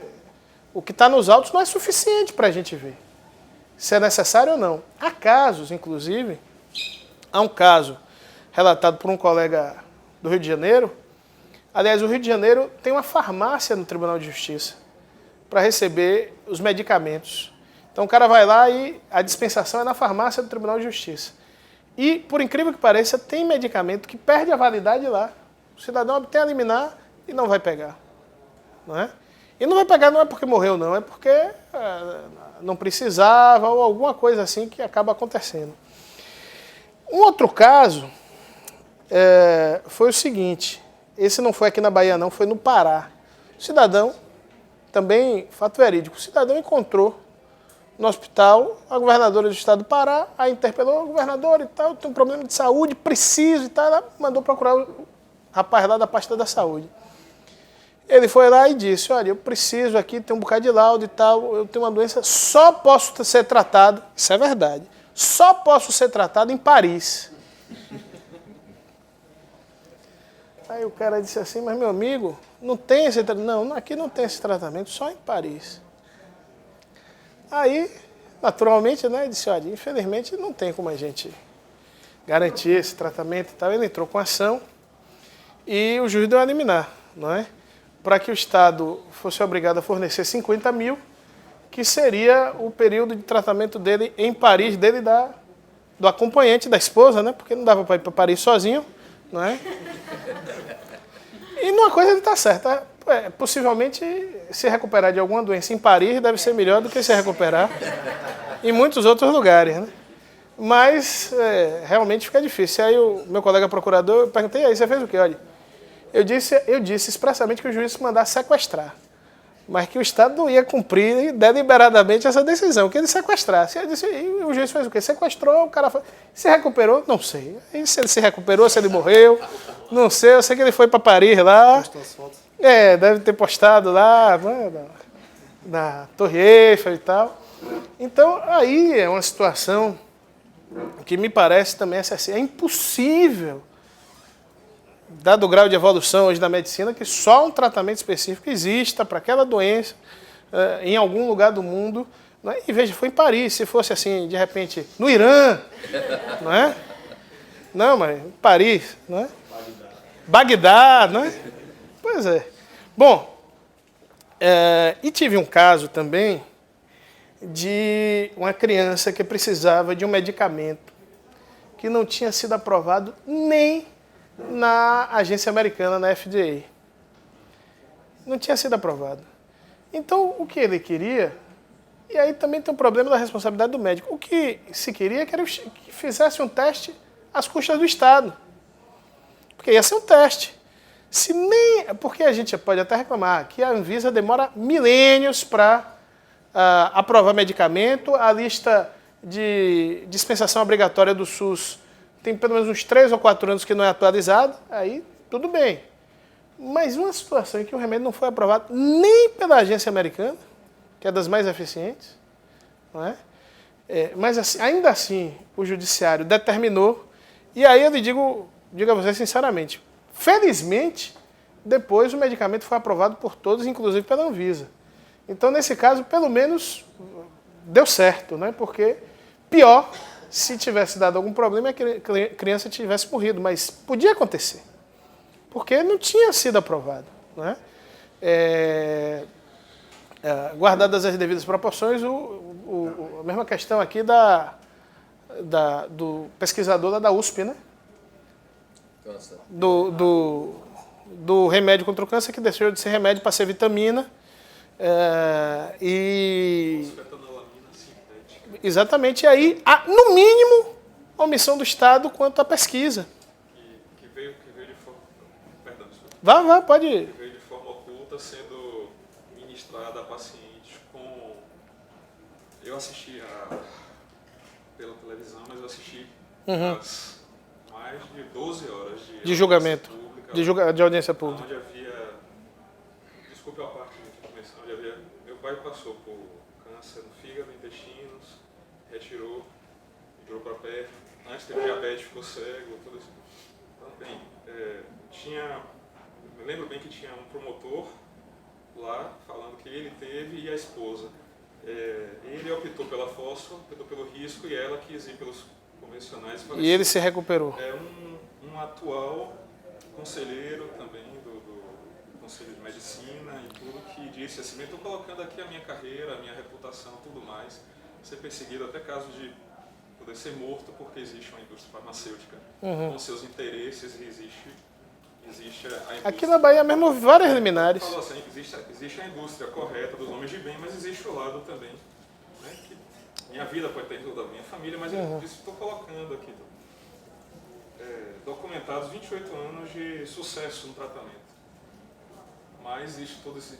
o que está nos autos não é suficiente para a gente ver se é necessário ou não. Há casos, inclusive, há um caso relatado por um colega do Rio de Janeiro. Aliás, o Rio de Janeiro tem uma farmácia no Tribunal de Justiça para receber os medicamentos. Então o cara vai lá e a dispensação é na farmácia do Tribunal de Justiça. E, por incrível que pareça, tem medicamento que perde a validade lá. O cidadão obtém a liminar e não vai pegar. Não é? E não vai pegar não é porque morreu, não. É porque não precisava ou alguma coisa assim que acaba acontecendo. Um outro caso foi o seguinte. Esse não foi aqui na Bahia, não. Foi no Pará. O cidadão, também fato verídico, o cidadão encontrou no hospital a governadora do estado do Pará, a interpelou, governador e tal, tem um problema de saúde, preciso e tal, ela mandou procurar o rapaz lá da pasta da saúde. Ele foi lá e disse, olha, eu preciso aqui, tem um bocado de laudo e tal, eu tenho uma doença, só posso ser tratado, isso é verdade, só posso ser tratado em Paris. Aí o cara disse assim, mas meu amigo, não tem esse tratamento, não, aqui não tem esse tratamento, só em Paris. Aí, naturalmente, né, disse, olha, infelizmente não tem como a gente garantir esse tratamento e tal. Ele entrou com ação e o juiz deu a liminar, não é? Para que o Estado fosse obrigado a fornecer 50 mil, que seria o período de tratamento dele em Paris, dele do acompanhante da esposa, né? Porque não dava para ir para Paris sozinho, não é? E numa coisa ele está certo, possivelmente se recuperar de alguma doença em Paris deve ser melhor do que se recuperar em muitos outros lugares, né? Mas realmente fica difícil. Aí o meu colega procurador, eu perguntei, e aí você fez o quê? Olha, eu disse expressamente que o juiz mandasse sequestrar, mas que o Estado não ia cumprir deliberadamente essa decisão, que ele sequestrasse. Eu disse, e o juiz fez o quê? Sequestrou, o cara foi, se recuperou? Não sei. E se ele se recuperou, se ele morreu, não sei. Eu sei que ele foi para Paris lá. Postou as fotos. Deve ter postado lá na Torre Eiffel e tal. Então, aí é uma situação que me parece também assim, é impossível, dado o grau de evolução hoje da medicina, que só um tratamento específico exista para aquela doença em algum lugar do mundo. Não é? E veja, foi em Paris. Se fosse assim, de repente, no Irã, não é? Não, mas Paris, não é? Bagdá, não é? Pois é. Bom, e tive um caso também de uma criança que precisava de um medicamento que não tinha sido aprovado nem na agência americana, na FDA. Não tinha sido aprovado. Então, o que ele queria, e aí também tem um problema da responsabilidade do médico, o que se queria é que fizesse um teste às custas do Estado. Porque ia ser um teste. Porque a gente pode até reclamar que a Anvisa demora milênios para aprovar medicamento, a lista de dispensação obrigatória do SUS tem pelo menos uns 3 ou 4 anos que não é atualizado, aí tudo bem. Mas uma situação em que o remédio não foi aprovado nem pela agência americana, que é das mais eficientes, não é? Mas assim, ainda assim o judiciário determinou, e aí eu digo a você sinceramente, Felizmente, depois o medicamento foi aprovado por todos, inclusive pela Anvisa. Então, nesse caso, pelo menos deu certo, né? Porque pior se tivesse dado algum problema é que a criança tivesse morrido, mas podia acontecer, porque não tinha sido aprovado, né? Guardadas as devidas proporções, a mesma questão aqui do pesquisador lá da USP, né? Câncer. Do remédio contra o câncer, que deixou de ser remédio para ser vitamina. Exatamente. E aí, no mínimo, omissão do Estado quanto à pesquisa. Que veio de forma... Perdão, desculpa. Vá, pode ir. Que veio de forma oculta, sendo ministrada a pacientes com... Eu assisti pela televisão, mas eu assisti as mais de 12 horas de julgamento, pública, de audiência pública. onde havia... Desculpe a parte de começar, onde havia... Meu pai passou por câncer no fígado, intestinos, retirou, migrou para perto. Antes teve diabetes, ficou cego, tudo isso. Então, bem, me lembro bem que tinha um promotor lá falando que ele teve e a esposa. Ele optou pela fósforo, optou pelo risco, e ela quis ir pelos convencionais. E ele se recuperou. É um atual conselheiro também do Conselho de Medicina e tudo, que disse assim: estou colocando aqui a minha carreira, a minha reputação, tudo mais, ser perseguido até caso de poder ser morto, porque existe uma indústria farmacêutica com seus interesses, e existe a indústria. Aqui na Bahia mesmo houve várias liminares. Falou assim, existe a indústria correta dos homens de bem, mas existe o lado também, né, que minha vida pode ter resultado da minha família, mas eu estou colocando aqui documentados 28 anos de sucesso no tratamento. Mas existe todo esse...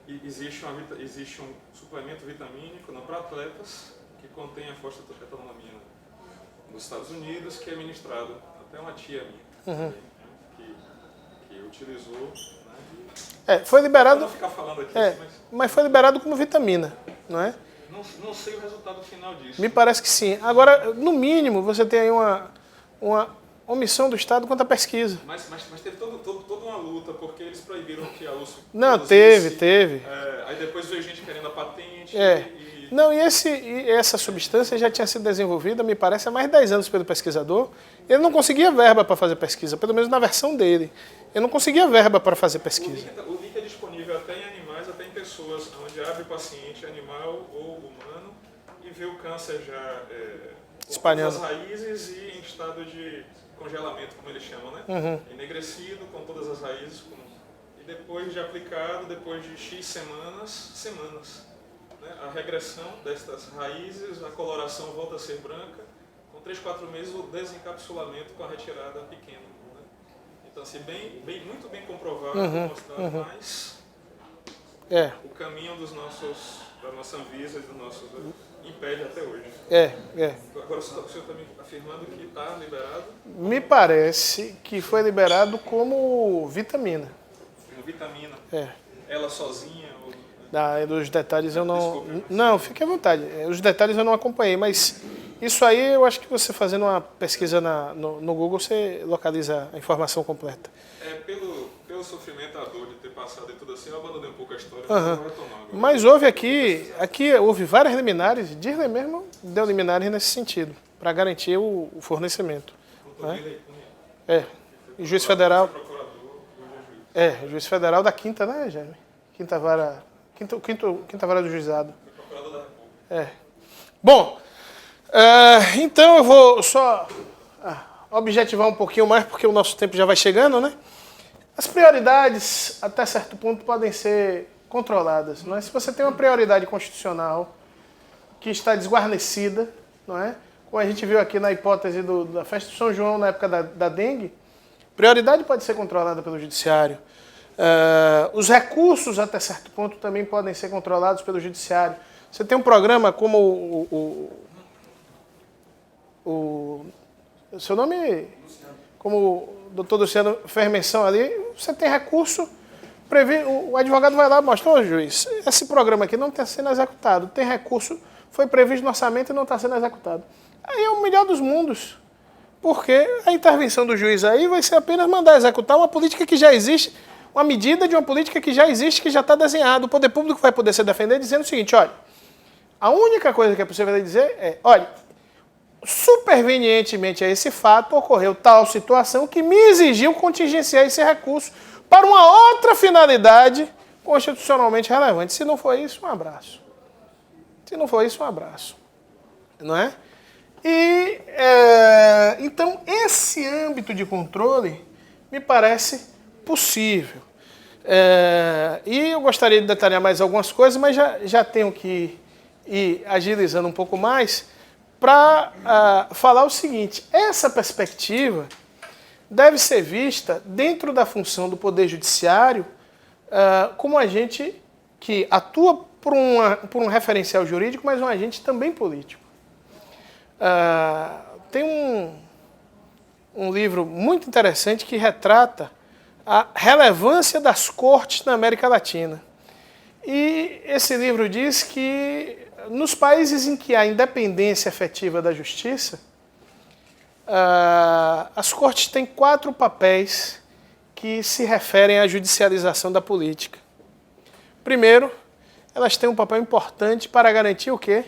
Existe um suplemento vitamínico para atletas que contém a fosfetanolamina nos Estados Unidos, que é ministrado até uma tia minha, que utilizou. Né, foi liberado... Não ficar falando aqui, mas foi liberado como vitamina, não é? Não sei o resultado final disso. Me parece que sim. Agora, no mínimo, você tem aí uma omissão do Estado quanto à pesquisa. Mas teve toda uma luta, porque eles proibiram que a USP... Não, teve. Aí depois veio gente querendo a patente. Não, e essa substância já tinha sido desenvolvida, me parece, há mais de 10 anos pelo pesquisador. Ele não conseguia verba para fazer pesquisa, pelo menos na versão dele. Ele não conseguia verba para fazer pesquisa. O link é disponível até em animais, até em pessoas, onde abre paciente animal ou humano e vê o câncer já espalhando as raízes e em estado de congelamento, como eles chamam, né? Enegrecido, com todas as raízes. E depois de aplicado, depois de X semanas, né? A regressão destas raízes, a coloração volta a ser branca. Com 3, 4 meses, o desencapsulamento com a retirada pequena. Né? Então, assim, muito bem comprovado, mostrado, mas o caminho da nossa Anvisa e do nosso impede até hoje. Agora, o senhor está me afirmando que está liberado? Me parece que foi liberado como vitamina. Como vitamina? Ela sozinha? Dos detalhes eu não... Não, fique à vontade. Os detalhes eu não acompanhei, mas isso aí eu acho que você fazendo uma pesquisa no Google, você localiza a informação completa. Pelo sofrimento, a dor de ter passado e tudo assim, eu abandonei um pouco a história, mas eu vou retomar agora. Mas houve aqui houve várias liminares, Dirley mesmo deu liminares nesse sentido, para garantir o fornecimento. Né? O juiz federal... juiz federal da quinta, né, Jaime? Quinta vara do juizado. Procurador da República. Bom, então eu vou só objetivar um pouquinho mais, porque o nosso tempo já vai chegando, né? As prioridades, até certo ponto, podem ser controladas. Não é? Se você tem uma prioridade constitucional que está desguarnecida, não é? Como a gente viu aqui na hipótese da festa de São João, na época da dengue, prioridade pode ser controlada pelo judiciário. Os recursos, até certo ponto, também podem ser controlados pelo judiciário. Você tem um programa como o seu nome, como o doutor Luciano fez menção ali, você tem recurso, o advogado vai lá e mostra: ô juiz, esse programa aqui não está sendo executado, tem recurso, foi previsto no orçamento e não está sendo executado. Aí é o melhor dos mundos. porque a intervenção do juiz aí vai ser apenas mandar executar uma política que já existe, uma medida de uma política que já existe, que já está desenhada. O poder público vai poder se defender dizendo o seguinte, olha, a única coisa que é possível dizer é, olha, supervenientemente a esse fato, ocorreu tal situação que me exigiu contingenciar esse recurso para uma outra finalidade constitucionalmente relevante. Se não for isso, um abraço. Se não for isso, um abraço. Não é? E, então, esse âmbito de controle me parece possível. E eu gostaria de detalhar mais algumas coisas, mas já tenho que ir agilizando um pouco mais para falar o seguinte, essa perspectiva deve ser vista dentro da função do Poder Judiciário como um agente que atua por um referencial jurídico, mas um agente também político. Tem um livro muito interessante que retrata a relevância das cortes na América Latina. E esse livro diz que nos países em que há independência efetiva da justiça, as cortes têm 4 papéis que se referem à judicialização da política. Primeiro, elas têm um papel importante para garantir o quê?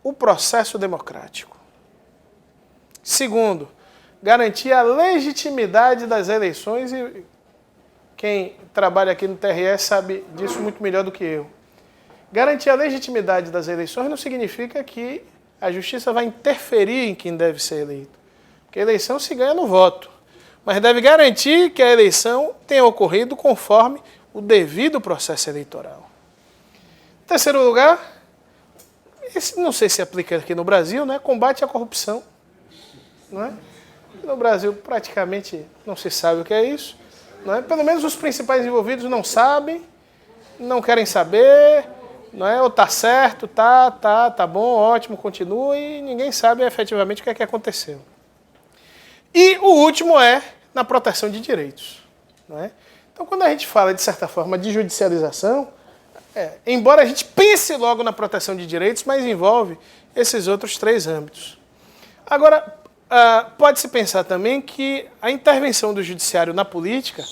O processo democrático. Segundo, garantir a legitimidade das eleições, e quem trabalha aqui no TRE sabe disso muito melhor do que eu. Garantir a legitimidade das eleições não significa que a justiça vai interferir em quem deve ser eleito. Porque a eleição se ganha no voto. Mas deve garantir que a eleição tenha ocorrido conforme o devido processo eleitoral. Em terceiro lugar, esse não sei se aplica aqui no Brasil, né? Combate à corrupção. Não é? No Brasil praticamente não se sabe o que é isso. Não é? Pelo menos os principais envolvidos não sabem, não querem saber, não é? Ou tá certo, tá bom, ótimo, continua, e ninguém sabe efetivamente o que é que aconteceu. E o último é na proteção de direitos. Não é? Então, quando a gente fala, de certa forma, de judicialização, embora a gente pense logo na proteção de direitos, mas envolve esses outros 3 âmbitos. Agora, pode-se pensar também que a intervenção do judiciário na política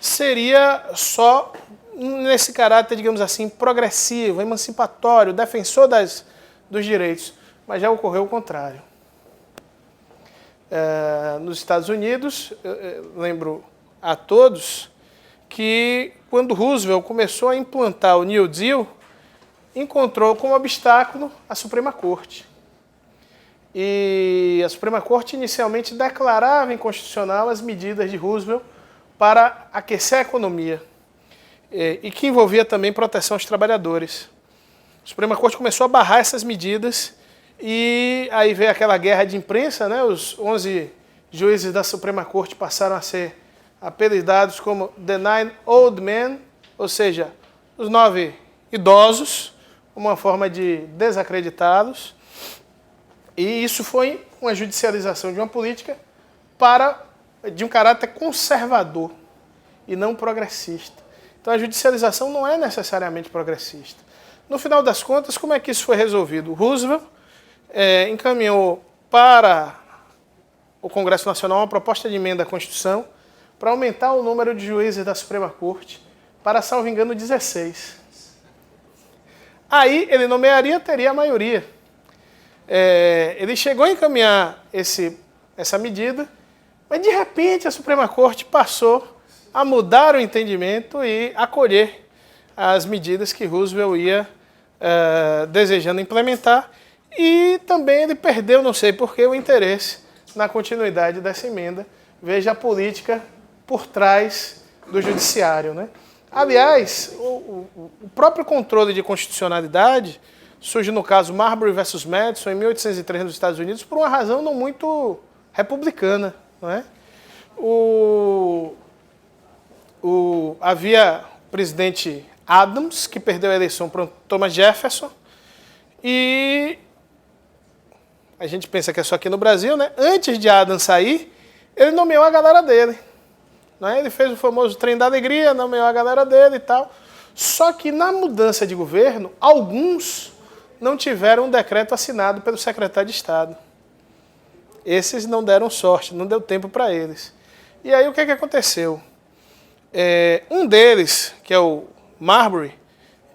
seria só nesse caráter, digamos assim, progressivo, emancipatório, defensor dos direitos, mas já ocorreu o contrário. Nos Estados Unidos, eu lembro a todos que quando Roosevelt começou a implantar o New Deal, encontrou como obstáculo a Suprema Corte. E a Suprema Corte inicialmente declarava inconstitucional as medidas de Roosevelt para aquecer a economia, e que envolvia também proteção aos trabalhadores. A Suprema Corte começou a barrar essas medidas, e aí veio aquela guerra de imprensa, né? Os 11 juízes da Suprema Corte passaram a ser apelidados como The 9 Old Men, ou seja, os 9 idosos, uma forma de desacreditá-los. E isso foi uma judicialização de uma política de um caráter conservador e não progressista. Então a judicialização não é necessariamente progressista. No final das contas, como é que isso foi resolvido? Roosevelt encaminhou para o Congresso Nacional uma proposta de emenda à Constituição para aumentar o número de juízes da Suprema Corte para, salvo engano, 16. Aí ele nomearia, teria a maioria. Ele chegou a encaminhar essa medida, mas de repente a Suprema Corte passou a mudar o entendimento e acolher as medidas que Roosevelt ia desejando implementar, e também ele perdeu, não sei porquê, o interesse na continuidade dessa emenda. Veja a política por trás do judiciário, né? Aliás, o próprio controle de constitucionalidade surge no caso Marbury versus Madison, em 1803, nos Estados Unidos, por uma razão não muito republicana. Não é? Havia o presidente Adams, que perdeu a eleição para Thomas Jefferson, e a gente pensa que é só aqui no Brasil, né? Antes de Adams sair, ele nomeou a galera dele. Não é? Ele fez o famoso trem da alegria, nomeou a galera dele e tal. Só que na mudança de governo, alguns não tiveram um decreto assinado pelo secretário de Estado. Esses não deram sorte, não deu tempo para eles. E aí o que aconteceu? Um deles, que é o Marbury,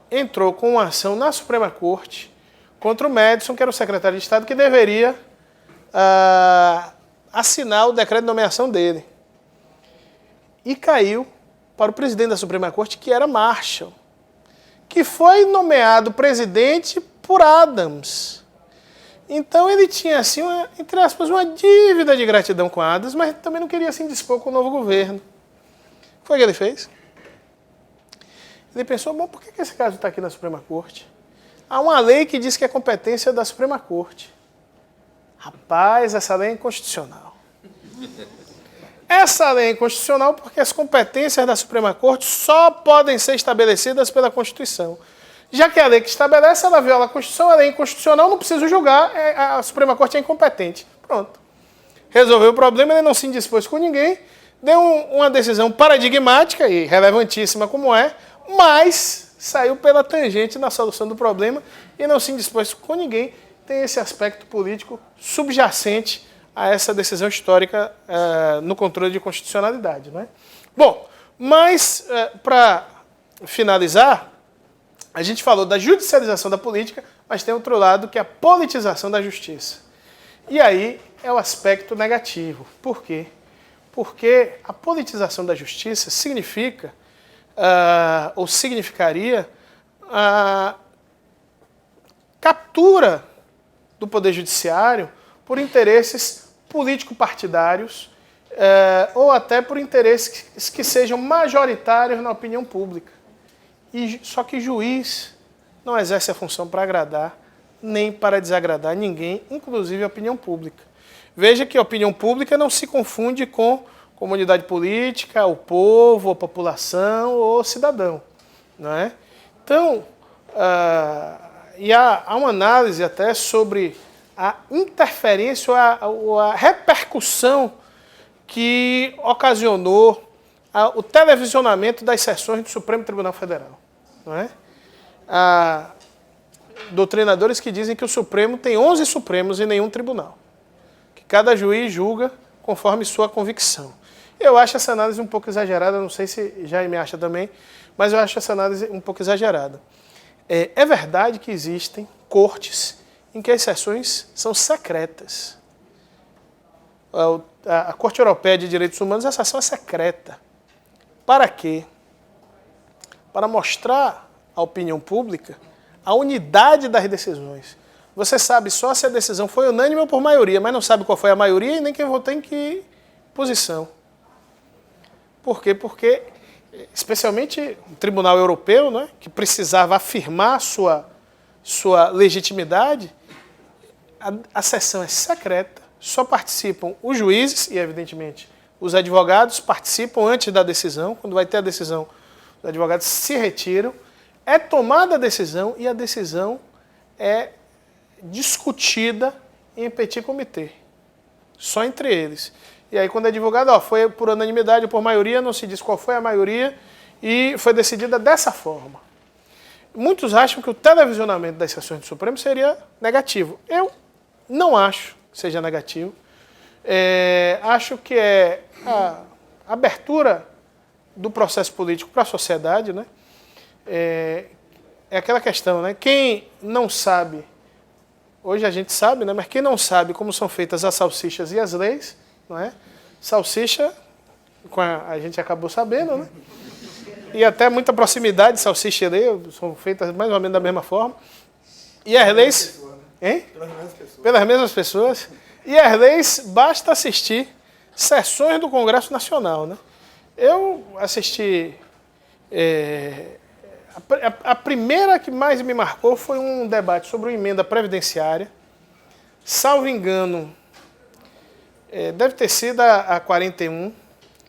entrou com uma ação na Suprema Corte contra o Madison, que era o secretário de Estado, que deveria assinar o decreto de nomeação dele. E caiu para o presidente da Suprema Corte, que era Marshall, que foi nomeado presidente por Adams. Então ele tinha, assim, entre aspas, uma dívida de gratidão com Adams, mas também não queria se indispor com o novo governo. O que foi que ele fez? Ele pensou, bom, por que esse caso está aqui na Suprema Corte? Há uma lei que diz que é competência da Suprema Corte. Rapaz, essa lei é inconstitucional. Essa lei é inconstitucional porque as competências da Suprema Corte só podem ser estabelecidas pela Constituição. Já que a lei que estabelece, ela viola a Constituição, ela é inconstitucional, não preciso julgar, a Suprema Corte é incompetente. Pronto. Resolveu o problema, ele não se indispôs com ninguém, deu uma decisão paradigmática e relevantíssima como é, mas saiu pela tangente na solução do problema e não se indispôs com ninguém. Tem esse aspecto político subjacente a essa decisão histórica no controle de constitucionalidade. Não é? Bom, mas para finalizar, a gente falou da judicialização da política, mas tem outro lado que é a politização da justiça. E aí é o aspecto negativo. Por quê? Porque a politização da justiça significa, ou significaria, a captura do Poder Judiciário por interesses político-partidários ou até por interesses que sejam majoritários na opinião pública. Só que juiz não exerce a função para agradar nem para desagradar ninguém, inclusive a opinião pública. Veja que a opinião pública não se confunde com comunidade política, o povo, a população ou cidadão. Não é? Então, há uma análise até sobre a interferência ou a repercussão que ocasionou o televisionamento das sessões do Supremo Tribunal Federal. Não é? Há doutrinadores que dizem que o Supremo tem 11 Supremos e nenhum tribunal. Que cada juiz julga conforme sua convicção. Eu acho essa análise um pouco exagerada, não sei se Jaime acha também, mas eu acho essa análise um pouco exagerada. É verdade que existem cortes em que as sessões são secretas. A Corte Europeia de Direitos Humanos, a sessão é secreta. Para quê? Para mostrar à opinião pública a unidade das decisões. Você sabe só se a decisão foi unânime ou por maioria, mas não sabe qual foi a maioria e nem quem votou em que posição. Por quê? Porque, especialmente o Tribunal Europeu, né, que precisava afirmar sua legitimidade, a sessão é secreta, só participam os juízes e, evidentemente, os advogados participam antes da decisão. Quando vai ter a decisão, os advogados se retiram, é tomada a decisão e a decisão é discutida em petit comité, só entre eles. E aí, quando é divulgado, foi por unanimidade ou por maioria, não se diz qual foi a maioria e foi decidida dessa forma. Muitos acham que o televisionamento das sessões do Supremo seria negativo. Eu não acho que seja negativo. Acho que é a abertura do processo político para a sociedade, né? É aquela questão, né? Quem não sabe, hoje a gente sabe, né? Mas quem não sabe como são feitas as salsichas e as leis, não é? Salsicha, a gente acabou sabendo, né? E até muita proximidade, salsicha e lei, são feitas mais ou menos da mesma forma. E as leis... Hein? Pelas mesmas pessoas. E as leis, basta assistir sessões do Congresso Nacional, né? Eu assisti... A primeira que mais me marcou foi um debate sobre uma emenda previdenciária. Salvo engano, deve ter sido a 41,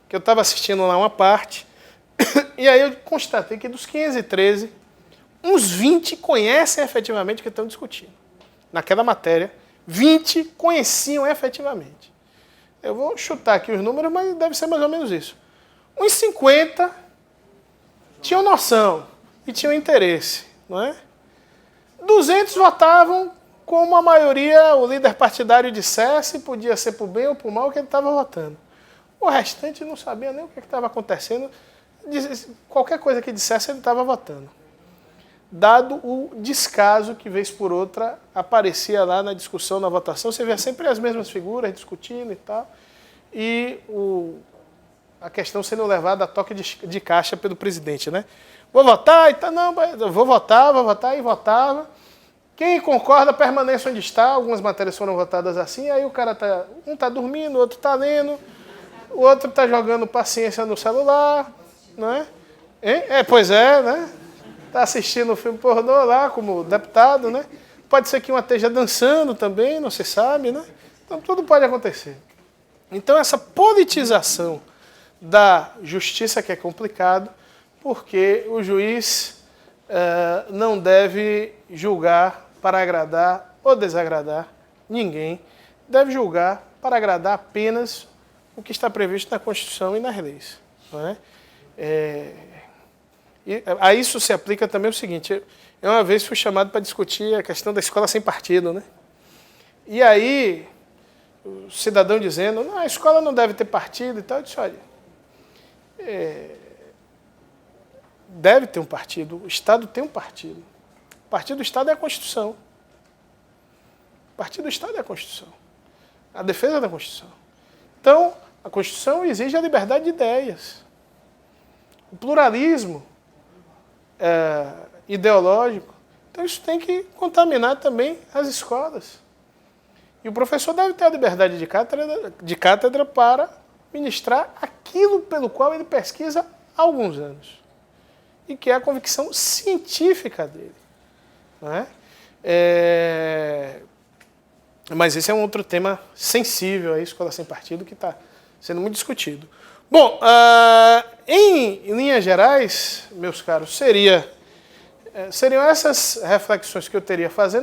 que eu estava assistindo lá uma parte, e aí eu constatei que dos 513, uns 20 conhecem efetivamente o que estão discutindo. Naquela matéria, 20 conheciam efetivamente. Eu vou chutar aqui os números, mas deve ser mais ou menos isso. Uns 50 tinham noção e tinham interesse, não é? 200 votavam como a maioria, o líder partidário dissesse, podia ser por bem ou por mal que ele estava votando. O restante não sabia nem o que estava acontecendo. Qualquer coisa que dissesse, ele estava votando. Dado o descaso que, vez por outra, aparecia lá na discussão, na votação, você via sempre as mesmas figuras discutindo e tal, e a questão sendo levada a toque de caixa pelo presidente, né? Vou votar e tal, não, vou votar, e votava. Quem concorda, permanece onde está. Algumas matérias foram votadas assim, aí o cara um está dormindo, o outro está lendo, o outro está jogando paciência no celular, não é? Pois é, né? Está assistindo o filme pornô lá como deputado, né? Pode ser que uma esteja dançando também, não se sabe, né? Então tudo pode acontecer. Então essa politização da justiça que é complicado, porque o juiz não deve julgar para agradar ou desagradar ninguém, deve julgar para agradar apenas o que está previsto na Constituição e nas leis. Não é? E a isso se aplica também o seguinte, eu uma vez fui chamado para discutir a questão da escola sem partido, né? E aí, o cidadão dizendo, não, a escola não deve ter partido e tal, eu disse, olha, deve ter um partido, o Estado tem um partido. O partido do Estado é a Constituição. O partido do Estado é a Constituição. A defesa da Constituição. Então, a Constituição exige a liberdade de ideias. O pluralismo ideológico. Então isso tem que contaminar também as escolas. E o professor deve ter a liberdade de cátedra para ministrar aquilo pelo qual ele pesquisa há alguns anos. E que é a convicção científica dele. Não é? Mas esse é um outro tema sensível, a escola sem partido, que está sendo muito discutido. Bom, em linhas gerais, meus caros, seriam essas reflexões que eu teria fazendo